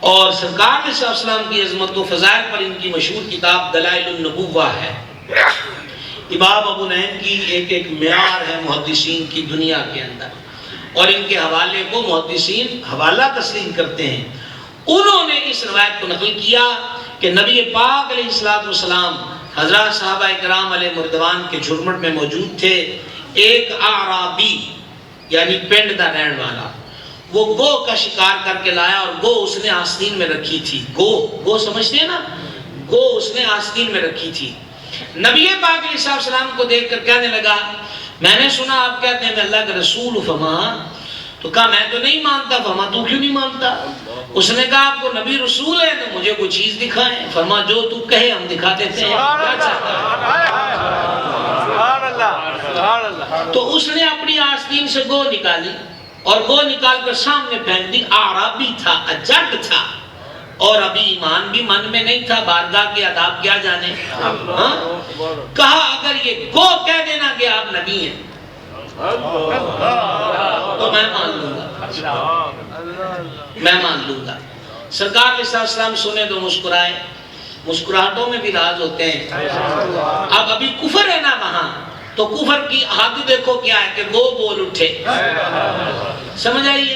اور سرکار علیہ السلام کی عظمت و فضائل پر ان کی مشہور کتاب دلائل النبوہ ہے۔ امام ابو نعیم کی ایک معیار ہے محدثین کی دنیا کے اندر، اور ان کے حوالے کو محدثین حوالہ تسلیم کرتے ہیں۔ انہوں نے اس روایت کو نقل کیا کہ نبی پاک علیہ السلام حضرات صحابہ کرام علیہ مردوان کے جھرمٹ میں موجود تھے، ایک اعرابی یعنی پنڈ دا رہن والا وہ گو کا شکار کر کے لایا، اور گو اس نے آستین میں رکھی تھی، گو سمجھتے ہیں نا، گو اس نے آستین میں رکھی تھی۔ نبی پاک علیہ السلام کو دیکھ کر کہنے لگا میں نے سنا آپ کہتے ہیں میں اللہ کا رسول، فما تو کہا میں تو نہیں مانتا، فرما تو کیوں نہیں مانتا؟ اس نے کہا آپ کو نبی رسول ہے تو مجھے کوئی چیز دکھائیں، فرما جو تو کہے ہم دکھا دیتے ہیں، کیا چاہتا ہے؟ تو اس نے اپنی آستین سے گو نکالی اور گو نکال کر سامنے پھینک دی۔ اعرابی تھا، اجڈ تھا، اور ابھی ایمان بھی من میں نہیں تھا، بارگاہ کے آداب کیا جانے۔ کہا اگر یہ گو کہہ دینا کہ آپ نبی ہیں تو میں مان لوں گا، میں مان لوں گا۔ سرکار علیہ السلام سنے تو مسکرائے، مسکراہٹوں میں بھی راز ہوتے ہیں۔ اب ابھی کفر ہے نا وہاں، تو کفر کی حد دیکھو کیا ہے کہ گو بول اٹھے، سمجھ آئیے؟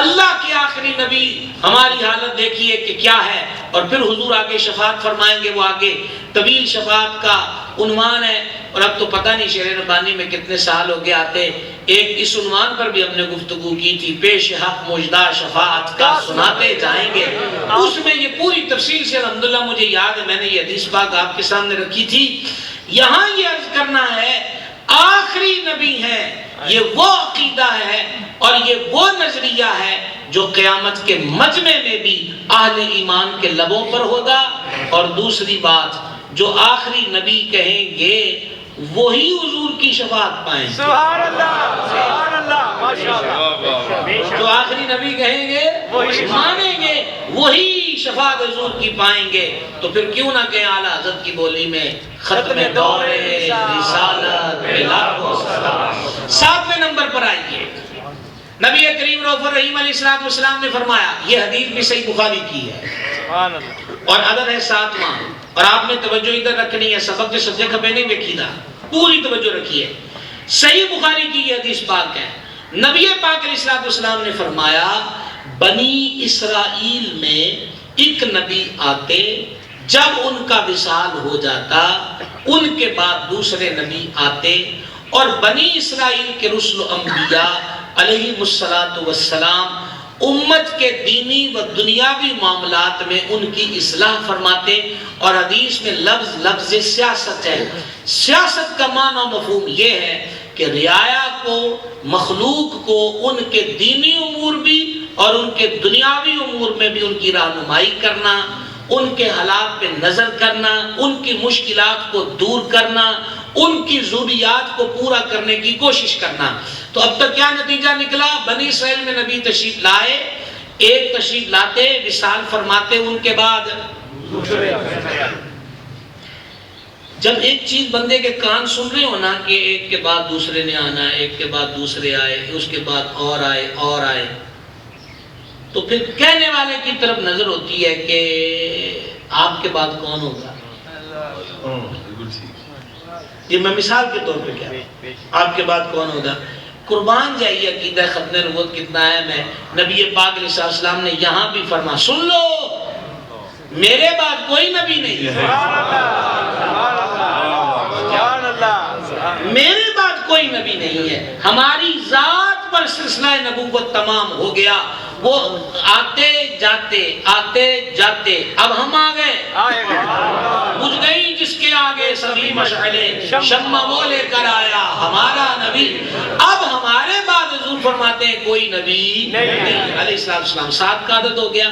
اللہ کے آخری نبی ہماری حالت دیکھیے کہ کیا ہے۔ اور پھر حضور آگے شفاعت فرمائیں گے، وہ آگے طویل شفاعت کا عنوان ہے، اور اب تو پتہ نہیں شہر ربانی میں کتنے سال ہو گئے آتے، ایک اس عنوان پر بھی ہم نے گفتگو کی تھی، پیش حق مجدہ شفاعت کا سناتے جائیں گے۔ اس میں یہ پوری تفصیل سے الحمدللہ مجھے یاد ہے، میں نے یہ حدیث پاک آپ کے سامنے رکھی تھی۔ یہاں یہ عرض کرنا ہے آخری نبی ہے، یہ وہ عقیدہ ہے اور یہ وہ نظریہ ہے جو قیامت کے مجمع میں بھی اہل ایمان کے لبوں پر ہوگا۔ اور دوسری بات، جو آخری نبی کہیں گے وہی حضور کی شفاعت پائیں گے۔ سبحان اللہ ماشاءاللہ۔ جو آخری نبی کہیں گے وہی مانیں گے، وہی شفاعت حضور کی پائیں گے۔ تو پھر کیوں نہ کہیں اعلیٰ حضرت کی بولی میں ختم دور رسالت پہ لاکھوں سلام۔ 7ویں نمبر پر آئیے، نبی کریم رؤوف الرحیم علیہ السلام نے فرمایا، یہ حدیث بھی صحیح بخاری کی ہے سبحان اللہ، اور عدد ہے 7واں، اور آپ نے توجہ ادھر رکھنی ہے، سبق کے سجے کھپے نہیں دیکھی تھا، پوری توجہ رکھیے۔ صحیح بخاری کی یہ حدیث پاک ہے، نبی پاک علیہ السلام نے فرمایا، بنی اسرائیل میں ایک نبی آتے، جب ان کا وصال ہو جاتا ان کے بعد دوسرے نبی آتے، اور بنی اسرائیل کے رسل و انبیاء علیہ السلام امت کے دینی و دنیاوی معاملات میں ان کی اصلاح فرماتے۔ اور حدیث میں لفظ سیاست ہے، سیاست کا معنی و مفہوم یہ ہے کہ رعایا کو، مخلوق کو ان کے دینی امور بھی اور ان کے دنیاوی امور میں بھی ان کی رہنمائی کرنا، ان کے حالات پہ نظر کرنا، ان کی مشکلات کو دور کرنا، ان کی ضروریات کو پورا کرنے کی کوشش کرنا۔ تو اب تک کیا نتیجہ نکلا؟ بنی اسرائیل میں نبی تشریف لائے، ایک تشریف لاتے، وصال فرماتے، ان کے بعد جب ایک چیز بندے کے کان سن رہے ہو نا کہ ایک کے بعد دوسرے نے آنا ہے، ایک کے بعد دوسرے آئے، اس کے بعد اور آئے اور آئے، تو پھر کہنے والے کی طرف نظر ہوتی ہے کہ آپ کے بعد کون ہوگا۔ یہ میں مثال کے طور پہ کہہ رہا ہوں، آپ کے بعد کون ہوگا۔ قربان جائیے عقیدہ ختم نبوت کتنا اہم ہے۔ نبی پاک علیہ السلام نے یہاں بھی فرمایا، سن لو میرے بعد کوئی نبی نہیں ہے، میرے بعد کوئی نبی نہیں ہے، ہماری ذات پر سلسلہ نبوت تمام ہو گیا۔ وہ آتے جاتے اب ہم آ گئے، بجھ گئی جس کے آگے سبھی مشعلیں، شمع وہ لے کر آیا ہمارا نبی۔ اب ہمارے بعد حضور فرماتے ہیں کوئی نبی نہیں علیہ السلام۔ 7 کا عدد ہو گیا،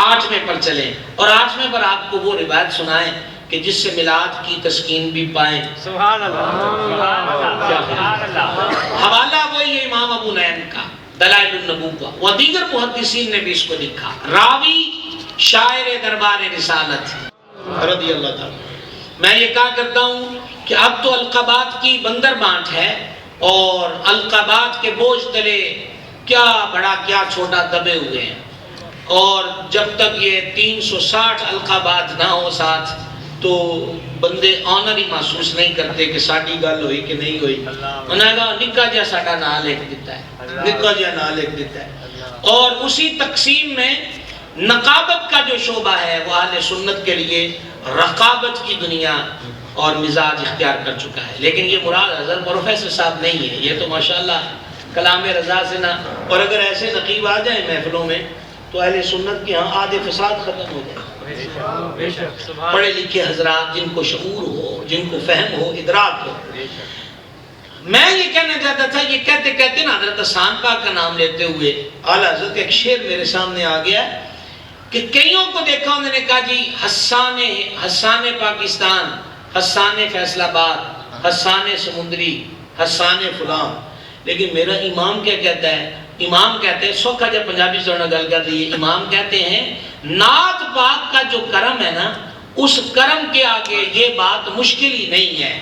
8ویں پر چلیں، اور 8ویں پر آپ کو وہ روایت سنائیں کہ جس سے میلاد کی تسکین بھی پائیں۔ سبحان اللہ، حوالہ وہی ہے امام ابو نعیم کا دلائل النبوہ، و دیگر محدثین نے بھی اس کو لکھا، راوی شاعر دربار رسالت رضی اللہ تعالی۔ میں یہ کہا کرتا ہوں کہ اب تو القابات کی بندر بانٹ ہے، اور القابات کے بوجھ تلے کیا بڑا کیا چھوٹا دبے ہوئے ہیں، اور جب تک یہ 360 القابات نہ ہو ساتھ تو بندے آنر ہی محسوس نہیں کرتے کہ ساڑی گل ہوئی کہ نہیں ہوئی۔ انہوں نے کہا نکا جا ساڑا نہ لکھ دیتا ہے، نکا جا نہ لکھ دیتا ہے۔ اور اسی تقسیم میں نقابت کا جو شعبہ ہے وہ اہل سنت کے لیے رقابت کی دنیا اور مزاج اختیار کر چکا ہے۔ لیکن یہ مراد حضرت پروفیسر صاحب نہیں ہے، یہ تو ماشاءاللہ کلام رضا سے نہ، اور اگر ایسے نقیب آ جائیں محفلوں میں تو اہل سنت کے ہاں آدھے فساد ختم ہو جائے۔ پڑھے لکھے حضرات جن کو شعور ہو، جن کو فہم ہو، ادراک ہو۔ میں یہ کہنا چاہتا تھا، یہ کہتے کہتے نا حضرت حسان پاک کا نام لیتے ہوئے اعلیٰ حضرت ایک شعر میرے سامنے آ گیا کہ کئیوں کو دیکھا انہوں نے کہا جی حسان پاکستان، حسان فیصل آباد، حسان سمندری، حسان فلاں، لیکن میرا امام کیا کہتا ہے؟ امام کہتے ہیں سوکھا جب پنجابی سے گل کر رہی ہے، امام کہتے ہیں نعت پاک کا جو کرم ہے نا، اس کرم کے آگے یہ بات مشکل ہی نہیں ہے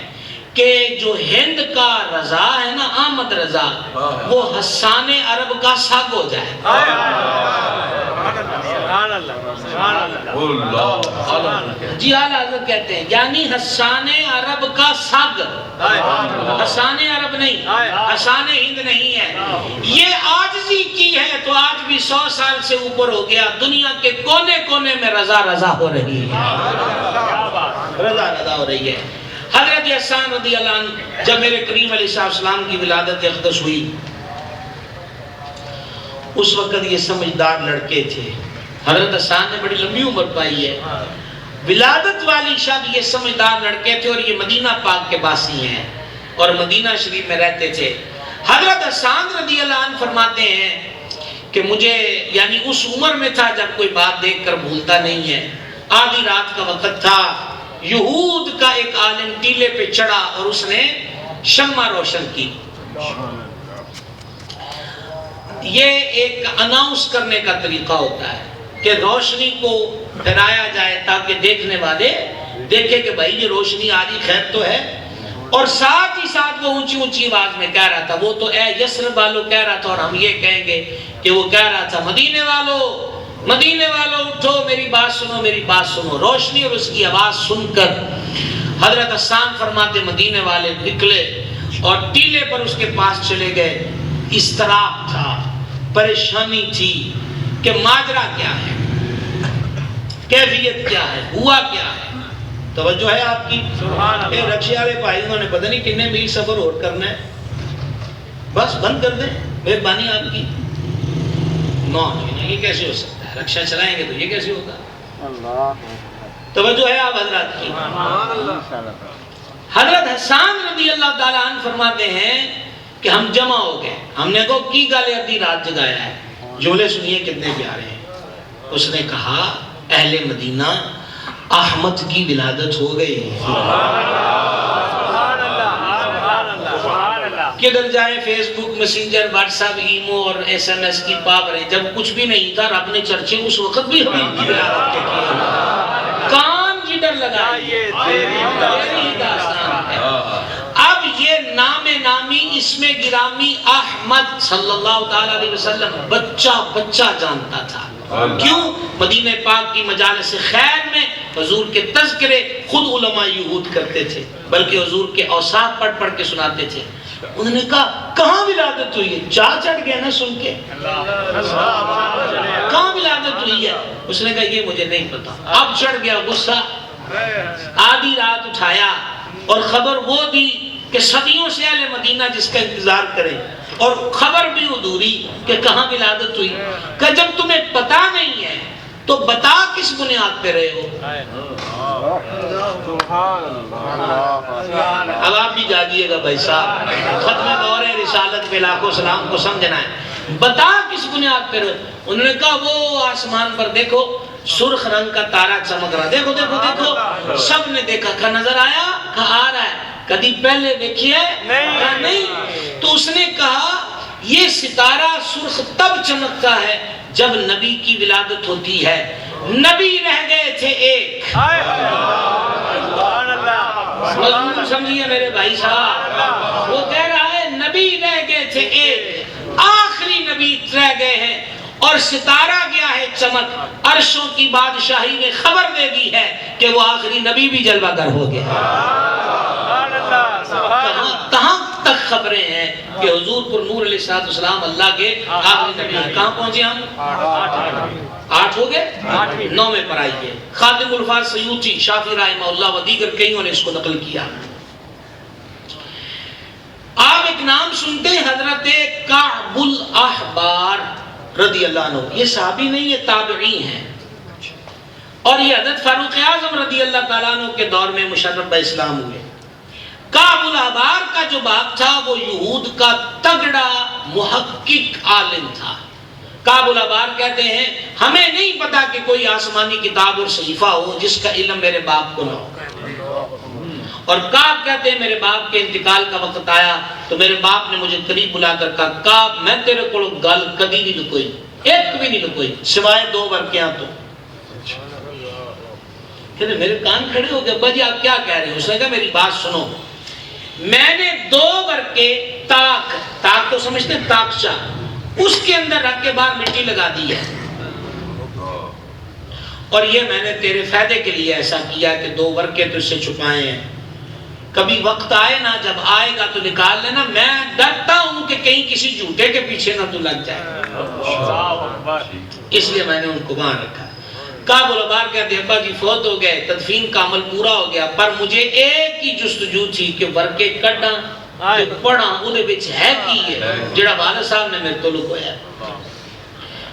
کہ جو ہند کا رضا ہے نا، احمد رضا، وہ حسان عرب کا سگ ہو جائے۔ جی اعلیٰ حضرت کہتے ہیں یعنی حسان عرب کا سگ، حسان عرب نہیں، آسان ہند نہیں ہے، یہ عاجزی کی ہے تو آج بھی 100 سال سے اوپر ہو گیا، دنیا کے کونے کونے میں رضا رضا ہو رہی ہے، رضا رضا ہو رہی ہے۔ حضرت حسان رضی اللہ عنہ جب میرے کریم علیہ السلام کی ولادت اقدس ہوئی، اس وقت یہ سمجھدار لڑکے تھے، حضرت حسان نے بڑی لمبی عمر پائی ہے، ولادت والی شب یہ سمجھدار لڑکے تھے، اور یہ مدینہ پاک کے باسی ہیں اور مدینہ شریف میں رہتے تھے۔ حضرت حسان رضی اللہ عنہ فرماتے ہیں کہ مجھے یعنی اس عمر میں تھا جب کوئی بات دیکھ کر بھولتا نہیں ہے، آدھی رات کا وقت تھا، یہود کا ایک عالم ٹیلے پہ چڑھا اور اس نے شمع روشن کی۔ یہ ایک اناؤنس کرنے کا طریقہ ہوتا ہے کہ روشنی کو ڈرایا جائے تاکہ دیکھنے والے دیکھیں کہ بھائی یہ روشنی آ رہی، خیر تو ہے، اور ساتھ ہی ساتھ وہ اونچی اونچی آواز میں کہہ رہا تھا، وہ تو اے یثرب والو کہہ رہا تھا، اور ہم یہ کہیں گے کہ وہ کہہ رہا تھا مدینے والو اٹھو، میری بات سنو، میری بات سنو۔ روشنی اور اس کی آواز سن کر حضرت حسان فرماتے مدینے والے نکلے اور ٹیلے پر اس کے پاس چلے گئے۔ اضطراب تھا، پریشانی تھی کہ ماجرا کیا ہے، کیفیت کیا ہے، ہوا کیا ہے۔ توجہ ہے آپ کی؟ اے رکشے والے بھائی، انہوں نے پتہ نہیں کتنے میل سفر اور کرنا ہے، بس بند کر دیں، مہربانی آپ کی۔ یہ کیسے ہو سکتا ہے؟ رکشہ چلائیں گے تو یہ کیسے ہوگا؟ توجہ ہے آپ حضرات کی؟ حضرت حسان رضی اللہ تعالیٰ عنہ فرماتے ہیں کہ ہم جمع ہو گئے، ہم نے کہا کی گالے ابھی رات جگایا ہے، جملے سنیے کتنے پیارے ہیں۔ اس نے کہا اہل مدینہ احمد کی ولادت ہو گئی۔ کدھر جائے فیس بک، میسنجر، واٹس ایپ، ایمو اور ایس ایم ایس کی پاور، جب کچھ بھی نہیں تھا رب نے چرچے اس وقت بھی حبیب کی ولادت کے کیے، کان جدھر لگا تیری داستان ہے۔ اب یہ نام نامی اسم گرامی احمد صلی اللہ تعالیٰ علیہ وسلم بچہ جانتا تھا۔ کیوں؟ مدینہ پاک کی مجالس خیر میں حضور کے تذکرے خود علماء یہود کرتے تھے، بلکہ حضور کے اوصاف پڑھ پڑھ کے سناتے تھے۔ انہوں نے کہا کہاں ولادت ہوئی ہے؟ چاہ چڑھ گیا نا سن کے، کہاں ولادت ہوئی ہے؟ اس نے کہا یہ مجھے نہیں پتا۔ اب چڑھ گیا غصہ، آدھی رات اٹھایا اور خبر وہ دی کہ صدیوں سے اہل مدینہ جس کا انتظار کریں، اور خبر بھی ادھوری کہ کہاں ولادت ہوئی۔ کہ جب تمہیں پتا نہیں ہے تو بتا کس بنیاد پہ رہے ہو؟ اب آپ بھی جاگیے گا بھائی صاحب، ختم دور رسالت پہ لاکھوں سلام کو سمجھنا ہے۔ بتا کس بنیاد پہ رہے ہو؟ انہوں نے کہا وہ آسمان پر دیکھو سرخ رنگ کا تارا چمک رہا، دیکھو دیکھو دیکھو۔ سب نے دیکھا، کہا نظر آیا؟ کہا آ رہا ہے۔ کبھی پہلے دیکھیے؟ کہا نہیں۔ تو اس نے کہا یہ ستارہ سرخ تب چمکتا ہے جب نبی کی ولادت ہوتی ہے، نبی رہ گئے تھے ایک۔ مضمون سمجھیے میرے بھائی صاحب، وہ کہہ رہا ہے نبی رہ گئے تھے ایک، آخری نبی رہ گئے ہیں، اور ستارہ گیا ہے چمک، عرشوں کی بادشاہی نے خبر دے دی ہے کہ وہ آخری نبی بھی جلوہ گر ہو گیا۔ کہاں تک خبریں ہیں کہ حضور پر نور علیہ السلام اللہ کے آخری نبی ہیں۔ کہاں پہنچے ہم؟ 8 ہو گئے، 9 پر آئیے۔ خاتم الفاظ سیوطی، شافعی رحمہ اللہ و دیگر کئیوں نے اس کو نقل کیا۔ آپ ایک نام سنتے ہیں حضرت کعب الاحبار رضی اللہ عنہ، یہ صحابی نہیں، یہ تابعی ہیں، اور یہ حضرت فاروق اعظم رضی اللہ تعالیٰ عنہ کے دور میں مشرف باسلام ہوئے۔ کعب الاحبار کا جو باپ تھا وہ یہود کا تگڑا محقق عالم تھا۔ کعب الاحبار کہتے ہیں ہمیں نہیں پتا کہ کوئی آسمانی کتاب اور صحیفہ ہو جس کا علم میرے باپ کو نہ ہو، اور کعب کہتے ہیں میرے باپ کے انتقال کا وقت آیا تو میرے باپ نے مجھے قریب بلا کر کہا کعب میں تیرے کو گل کبھی نہیں لکوئی، ایک بھی نہیں لکوئی سوائے 2 ورقیاں۔ تو کہتے میرے کان کھڑے ہو گئے، ابا جی آپ کیا کہہ رہے ہیں؟ اس نے کہا میری بات سنو، میں نے 2 ورقے تاک تو سمجھتے ہیں تاکچہ، اس کے اندر رکھ کے باہر مٹی لگا دی ہے، اور یہ میں نے تیرے فائدے کے لیے ایسا کیا کہ 2 ورقے تو اس سے چھپائے ہیں۔ کبھی وقت آئے نا، جب آئے گا تو نکال لینا، میں ڈرتا ہوں کہ کہیں کسی جھوٹے کے پیچھے نہ تو لگ جائے، اس لیے میں نے ان کو وہاں رکھا۔ کعب العبار کہتے ہیں ابا جی فوت ہو گئے، تدفین کا عمل پورا ہو گیا، پر مجھے ایک ہی جستجو تھی کہ ورکے کڈاں تے پڑھاں اودے وچ ہے کی ہے جڑا والد صاحب نے میرے تو لکویا۔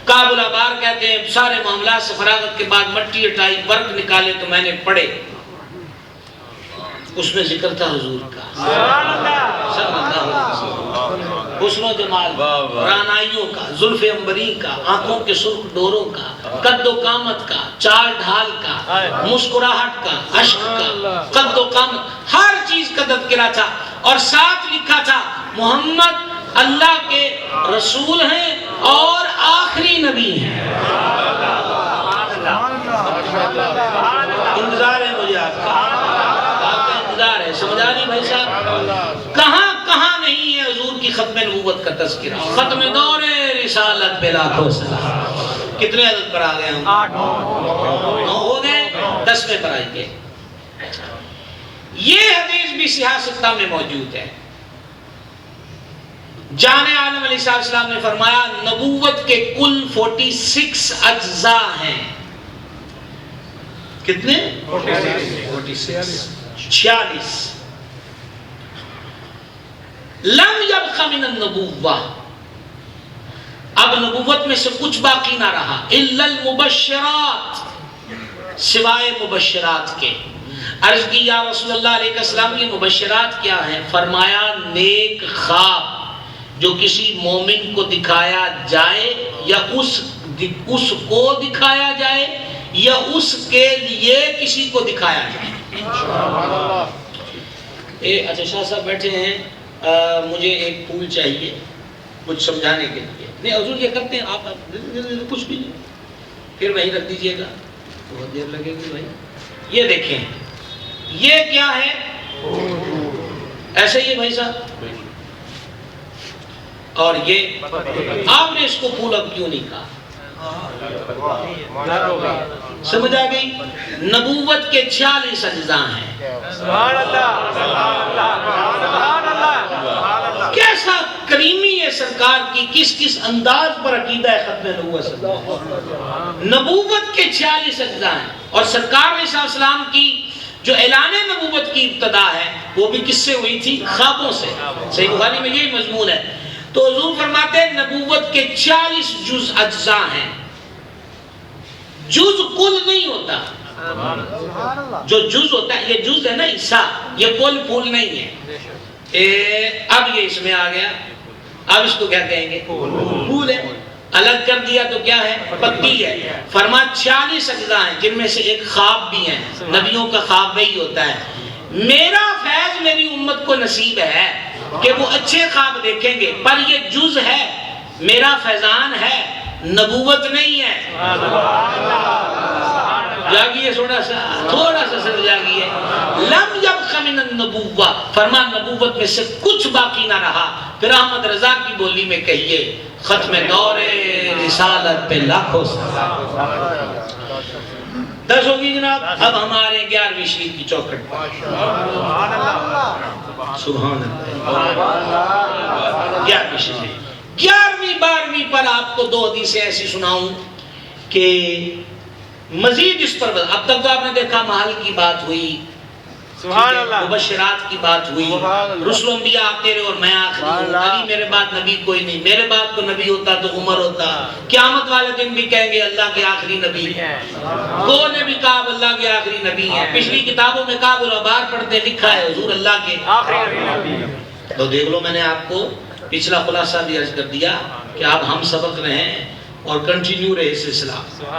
کعب العبار کہتے ہیں سارے معاملات سے فراغت کے بعد مٹی ہٹائی، ورق نکالے تو میں نے پڑھے، اس میں ذکر تھا حضور کا صلی اللہ علیہ وسلم، حسن و جمال، رانائیوں کا، زلف عنبری کا، آنکھوں کے سرخ ڈوروں کا، قد و قامت کا، چال ڈھال کا، مسکراہٹ کا، عشق کا، قد و قامت، ہر چیز کا تذکرہ تھا، اور ساتھ لکھا تھا محمد اللہ کے رسول ہیں اور آخری نبی ہیں۔ انتظار ہے مجھے آپ کا، ہے سمجھا نہیں بھائی صاحب؟ کہاں کہاں نہیں ہے حضور کی ختم نبوت کا تذکرہ، ختم دور رسالت پہ لاکھوں سلام۔ کتنے عدد پر آ گئے ہم؟ 9 ہو گئے، 10ویں پر آئیں گے۔ یہ حدیث بھی صحیح ستہ میں موجود ہے۔ جان عالم علیہ السلام نے فرمایا نبوت کے کل 46 اجزاء ہیں۔ کتنے؟ 46۔ لم یبق من النبوہ، اب نبوت میں سے کچھ باقی نہ رہا، الا المبشرات، سوائے مبشرات کے۔ عرض کی یا رسول اللہ علیہ السلام یہ مبشرات کیا ہیں؟ فرمایا نیک خواب جو کسی مومن کو دکھایا جائے یا اس کو دکھایا جائے یا اس کے لیے کسی کو دکھایا جائے۔ اچھا شاہ صاحب بیٹھے ہیں، مجھے ایک پھول چاہیے کچھ سمجھانے کے لیے۔ نہیں حضور یہ کرتے ہیں آپ کچھ بھی نہیں، پھر وہیں رکھ دیجئے گا، بہت دیر لگے گی بھائی۔ یہ دیکھیں یہ کیا ہے؟ ایسے ہی ہے بھائی صاحب، اور یہ آپ نے اس کو پھول اب کیوں نہیں کہا؟ سمجھ آ گئی؟ نبوت کے 46 اجزاء ہیں۔ سبحان اللہ، سبحان اللہ، کیسا کریمی ہے سرکار کی، کس کس انداز پر عقیدہ ہے ختم نبوت صلی اللہ علیہ وسلم۔ نبوت کے 46 اجزاء ہیں، اور سرکار علیہ السلام کی جو اعلان نبوت کی ابتدا ہے وہ بھی کس سے ہوئی تھی؟ خوابوں سے۔ صحیح بخاری میں یہی مضمون ہے۔ تو حضور فرماتے ہیں نبوت کے 40 جز اجزاء ہیں۔ جز کل نہیں ہوتا، جو جز ہوتا ہے یہ جز ہے نا حصہ، یہ کل پھول نہیں ہے۔ اب یہ اس میں آ گیا، اب اس کو کیا کہیں گے؟ پھول ہے۔ الگ کر دیا تو کیا ہے؟ پتی ہے۔ فرمایا 46 اجزاء ہیں جن میں سے ایک خواب بھی ہیں، نبیوں کا خواب وہی ہوتا ہے۔ میرا فیض میری امت کو نصیب ہے کہ وہ اچھے خواب دیکھیں گے، پر یہ جز ہے، میرا فیضان ہے، نبوت نہیں ہے۔ جاگیے تھوڑا سا سر جاگیے۔ لم یبق من النبوہ، فرما نبوت میں سے کچھ باقی نہ رہا۔ پھر احمد رضا کی بولی میں کہیے ختم دور رسالت پہ لاکھوں سلام۔ 10 ہوگی جناب۔ اب ہمارے 11ویں شریف کی چوکھٹ پر سبحان اللہ، 11ویں شریف، 11ویں 12ویں پر آپ کو 2 حدیثیں ایسی سناؤں کہ مزید اس پر اب تک تو آپ نے دیکھا محل کی بات ہوئی، سبحان اللہ، مبشرات کی بات ہوئی، رسل انبیاء تیرے اور میں آخری ہوں، علی میرے بعد نبی کوئی نہیں، میرے بعد کو نبی ہوتا تو عمر ہوتا، قیامت والے دن بھی کہیں گے اللہ کے آخری نبی ہیں، کو نے بھی کہا اللہ کے آخری نبی ہیں، پچھلی کتابوں میں کعب العبار پڑھتے لکھا ہے حضور اللہ کے آخری نبی۔ تو دیکھ لو میں نے آپ کو پچھلا خلاصہ بھی عرض کر دیا کہ آپ ہم سبق رہیں اور کنٹینیو رہے سلسلہ۔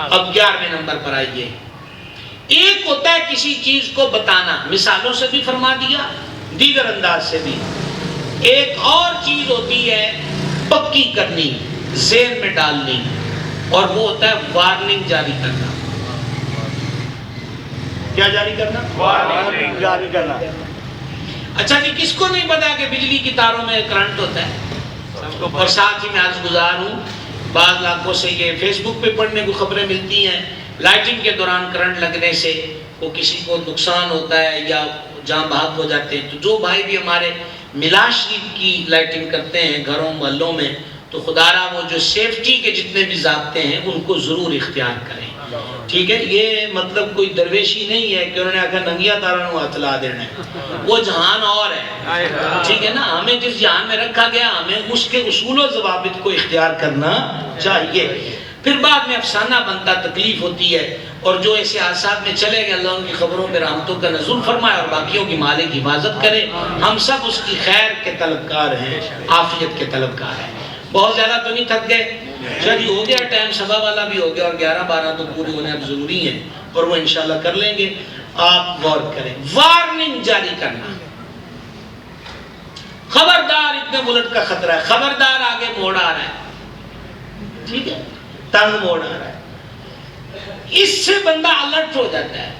اب 11ویں نمبر پر آئیے۔ ایک ہوتا ہے کسی چیز کو بتانا، مثالوں سے بھی فرما دیا، دیگر انداز سے بھی۔ ایک اور چیز ہوتی ہے پکی کرنی، ذہن میں ڈالنی، اور وہ ہوتا ہے وارننگ جاری کرنا۔ کیا جاری کرنا؟ وارننگ جاری کرنا۔ اچھا جی کس کو نہیں پتا کہ بجلی کی تاروں میں کرنٹ ہوتا ہے؟ اور ساتھ ہی میں عرض گزار ہوں بعض علاقوں سے یہ فیس بک پہ پڑھنے کو خبریں ملتی ہیں، لائٹنگ کے دوران کرنٹ لگنے سے وہ کسی کو نقصان ہوتا ہے یا جہاں بحق ہو جاتے ہیں. تو جو بھائی بھی ہمارے ملا شریف کی لائٹنگ کرتے ہیں گھروں محلوں میں، تو خدا را وہ جو سیفٹی کے جتنے بھی ضابطے ہیں ان کو ضرور اختیار کریں. ٹھیک ہے، یہ مطلب کوئی درویشی نہیں ہے کہ انہوں نے آخر ننگیا تارا نو ہاتھ لا دینا ہے، وہ جہان اور ہے. ٹھیک ہے نا، ہمیں جس جہان میں رکھا گیا ہمیں اس کے اصول و ضوابط کو اختیار کرنا چاہیے. پھر بعد میں افسانہ بنتا، تکلیف ہوتی ہے، اور جو ایسے حادثات میں چلے گئے اللہ ان کی خبروں میں رحمتوں کا نزول فرمائے اور باقیوں کی مالک حفاظت کرے. ہم سب اس کی خیر کے طلبکار ہیں، عافیت کے طلبکار ہیں. بہت زیادہ تو نہیں تھک گئے؟ چلیے ہو گیا ٹائم، سبا والا بھی ہو گیا، اور 11-12 تو پورے ہونے اب ضروری ہیں، اور وہ انشاءاللہ کر لیں گے. آپ غور کریں. وارننگ جاری کرنا، خبردار اتنے بلٹ کا خطرہ ہے، خبردار آگے موڑ آ رہا ہے، ٹھیک ہے، تنگ موڑ آ رہا ہے. اس سے بندہ الرٹ ہو جاتا ہے.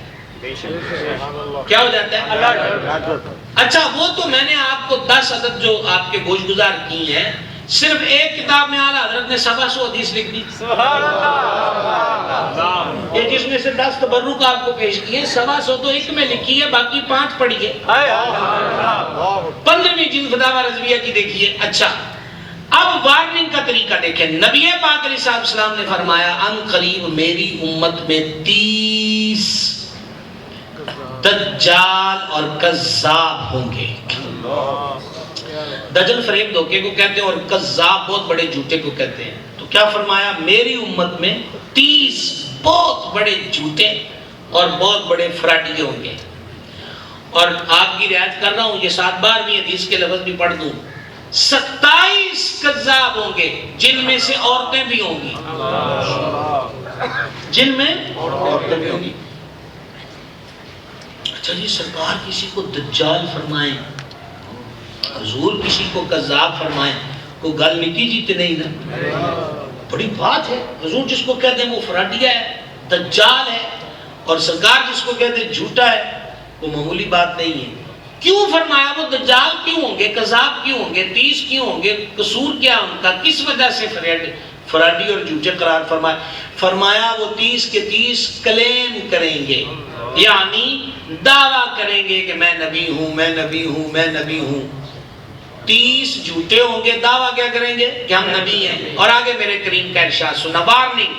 کیا ہو جاتا ہے؟ الرٹ. اچھا وہ تو میں نے آپ کو 10 عدد جو آپ کے گوش گزار کی ہیں، صرف ایک کتاب میں اعلیٰ حضرت نے 125 حدیث لکھ دی. سبحان اللہ. یہ جس میں سے 10 تبرک آپ کو پیش کیے، 125 تو ایک میں لکھی ہے، باقی 5 پڑھیے. 15ویں جلد فتاوی رضویہ کی دیکھیے. اچھا اب وارننگ کا طریقہ دیکھیں. نبی پاک علیہ السلام نے فرمایا ان قریب میری امت میں 30 دجال اور کذاب ہوں گے. دجل فریب دھوکے کو کہتے ہیں اور کذاب بہت بڑے جھوٹے کو کہتے ہیں. تو کیا فرمایا؟ میری امت میں 30 بہت بڑے جھوٹے اور بہت بڑے فراڈی ہوں گے. اور آپ کی رعایت کر رہا ہوں، یہ 7 بار بھی حدیث کے لفظ بھی پڑھ دوں. 27 کذاب ہوں گے جن میں سے عورتیں بھی ہوں گی، جن میں عورتیں بھی ہوں گی. اچھا جی سرکار کسی کو دجال فرمائیں، حضور کسی کو کذاب فرمائیں، کوئی گل نکی جیتے نہیں نا، بڑی بات ہے. حضور جس کو کہتے ہیں وہ فراڈیا ہے، دجال ہے، اور سرکار جس کو کہتے ہیں جھوٹا ہے، وہ معمولی بات نہیں ہے. کیوں فرمایا؟ وہ دجال کیوں ہوں گے، کذاب کیوں ہوں گے، 30 کیوں ہوں گے، قصور کیا ان کا، کس وجہ سے فراڈی اور جھوٹے قرار فرمایا؟ فرمایا وہ 30 کے 30 کلیم کریں گے، یعنی دعویٰ کریں گے کہ میں نبی ہوں، میں نبی ہوں، میں نبی ہوں. 30 جھوٹے ہوں گے، دعویٰ کیا کریں گے کہ ہم نبی ہیں. اور آگے میرے کریم کا ارشاد سنا، وارننگ،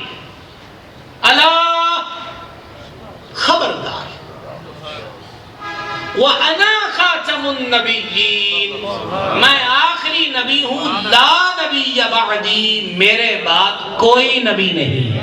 اللہ خبردار، وَأَنَا خَاتَمُ النَّبِيِّينَ، میں آخری نبی ہوں، لا نبی بعدی، میرے بعد کوئی نبی نہیں ہے.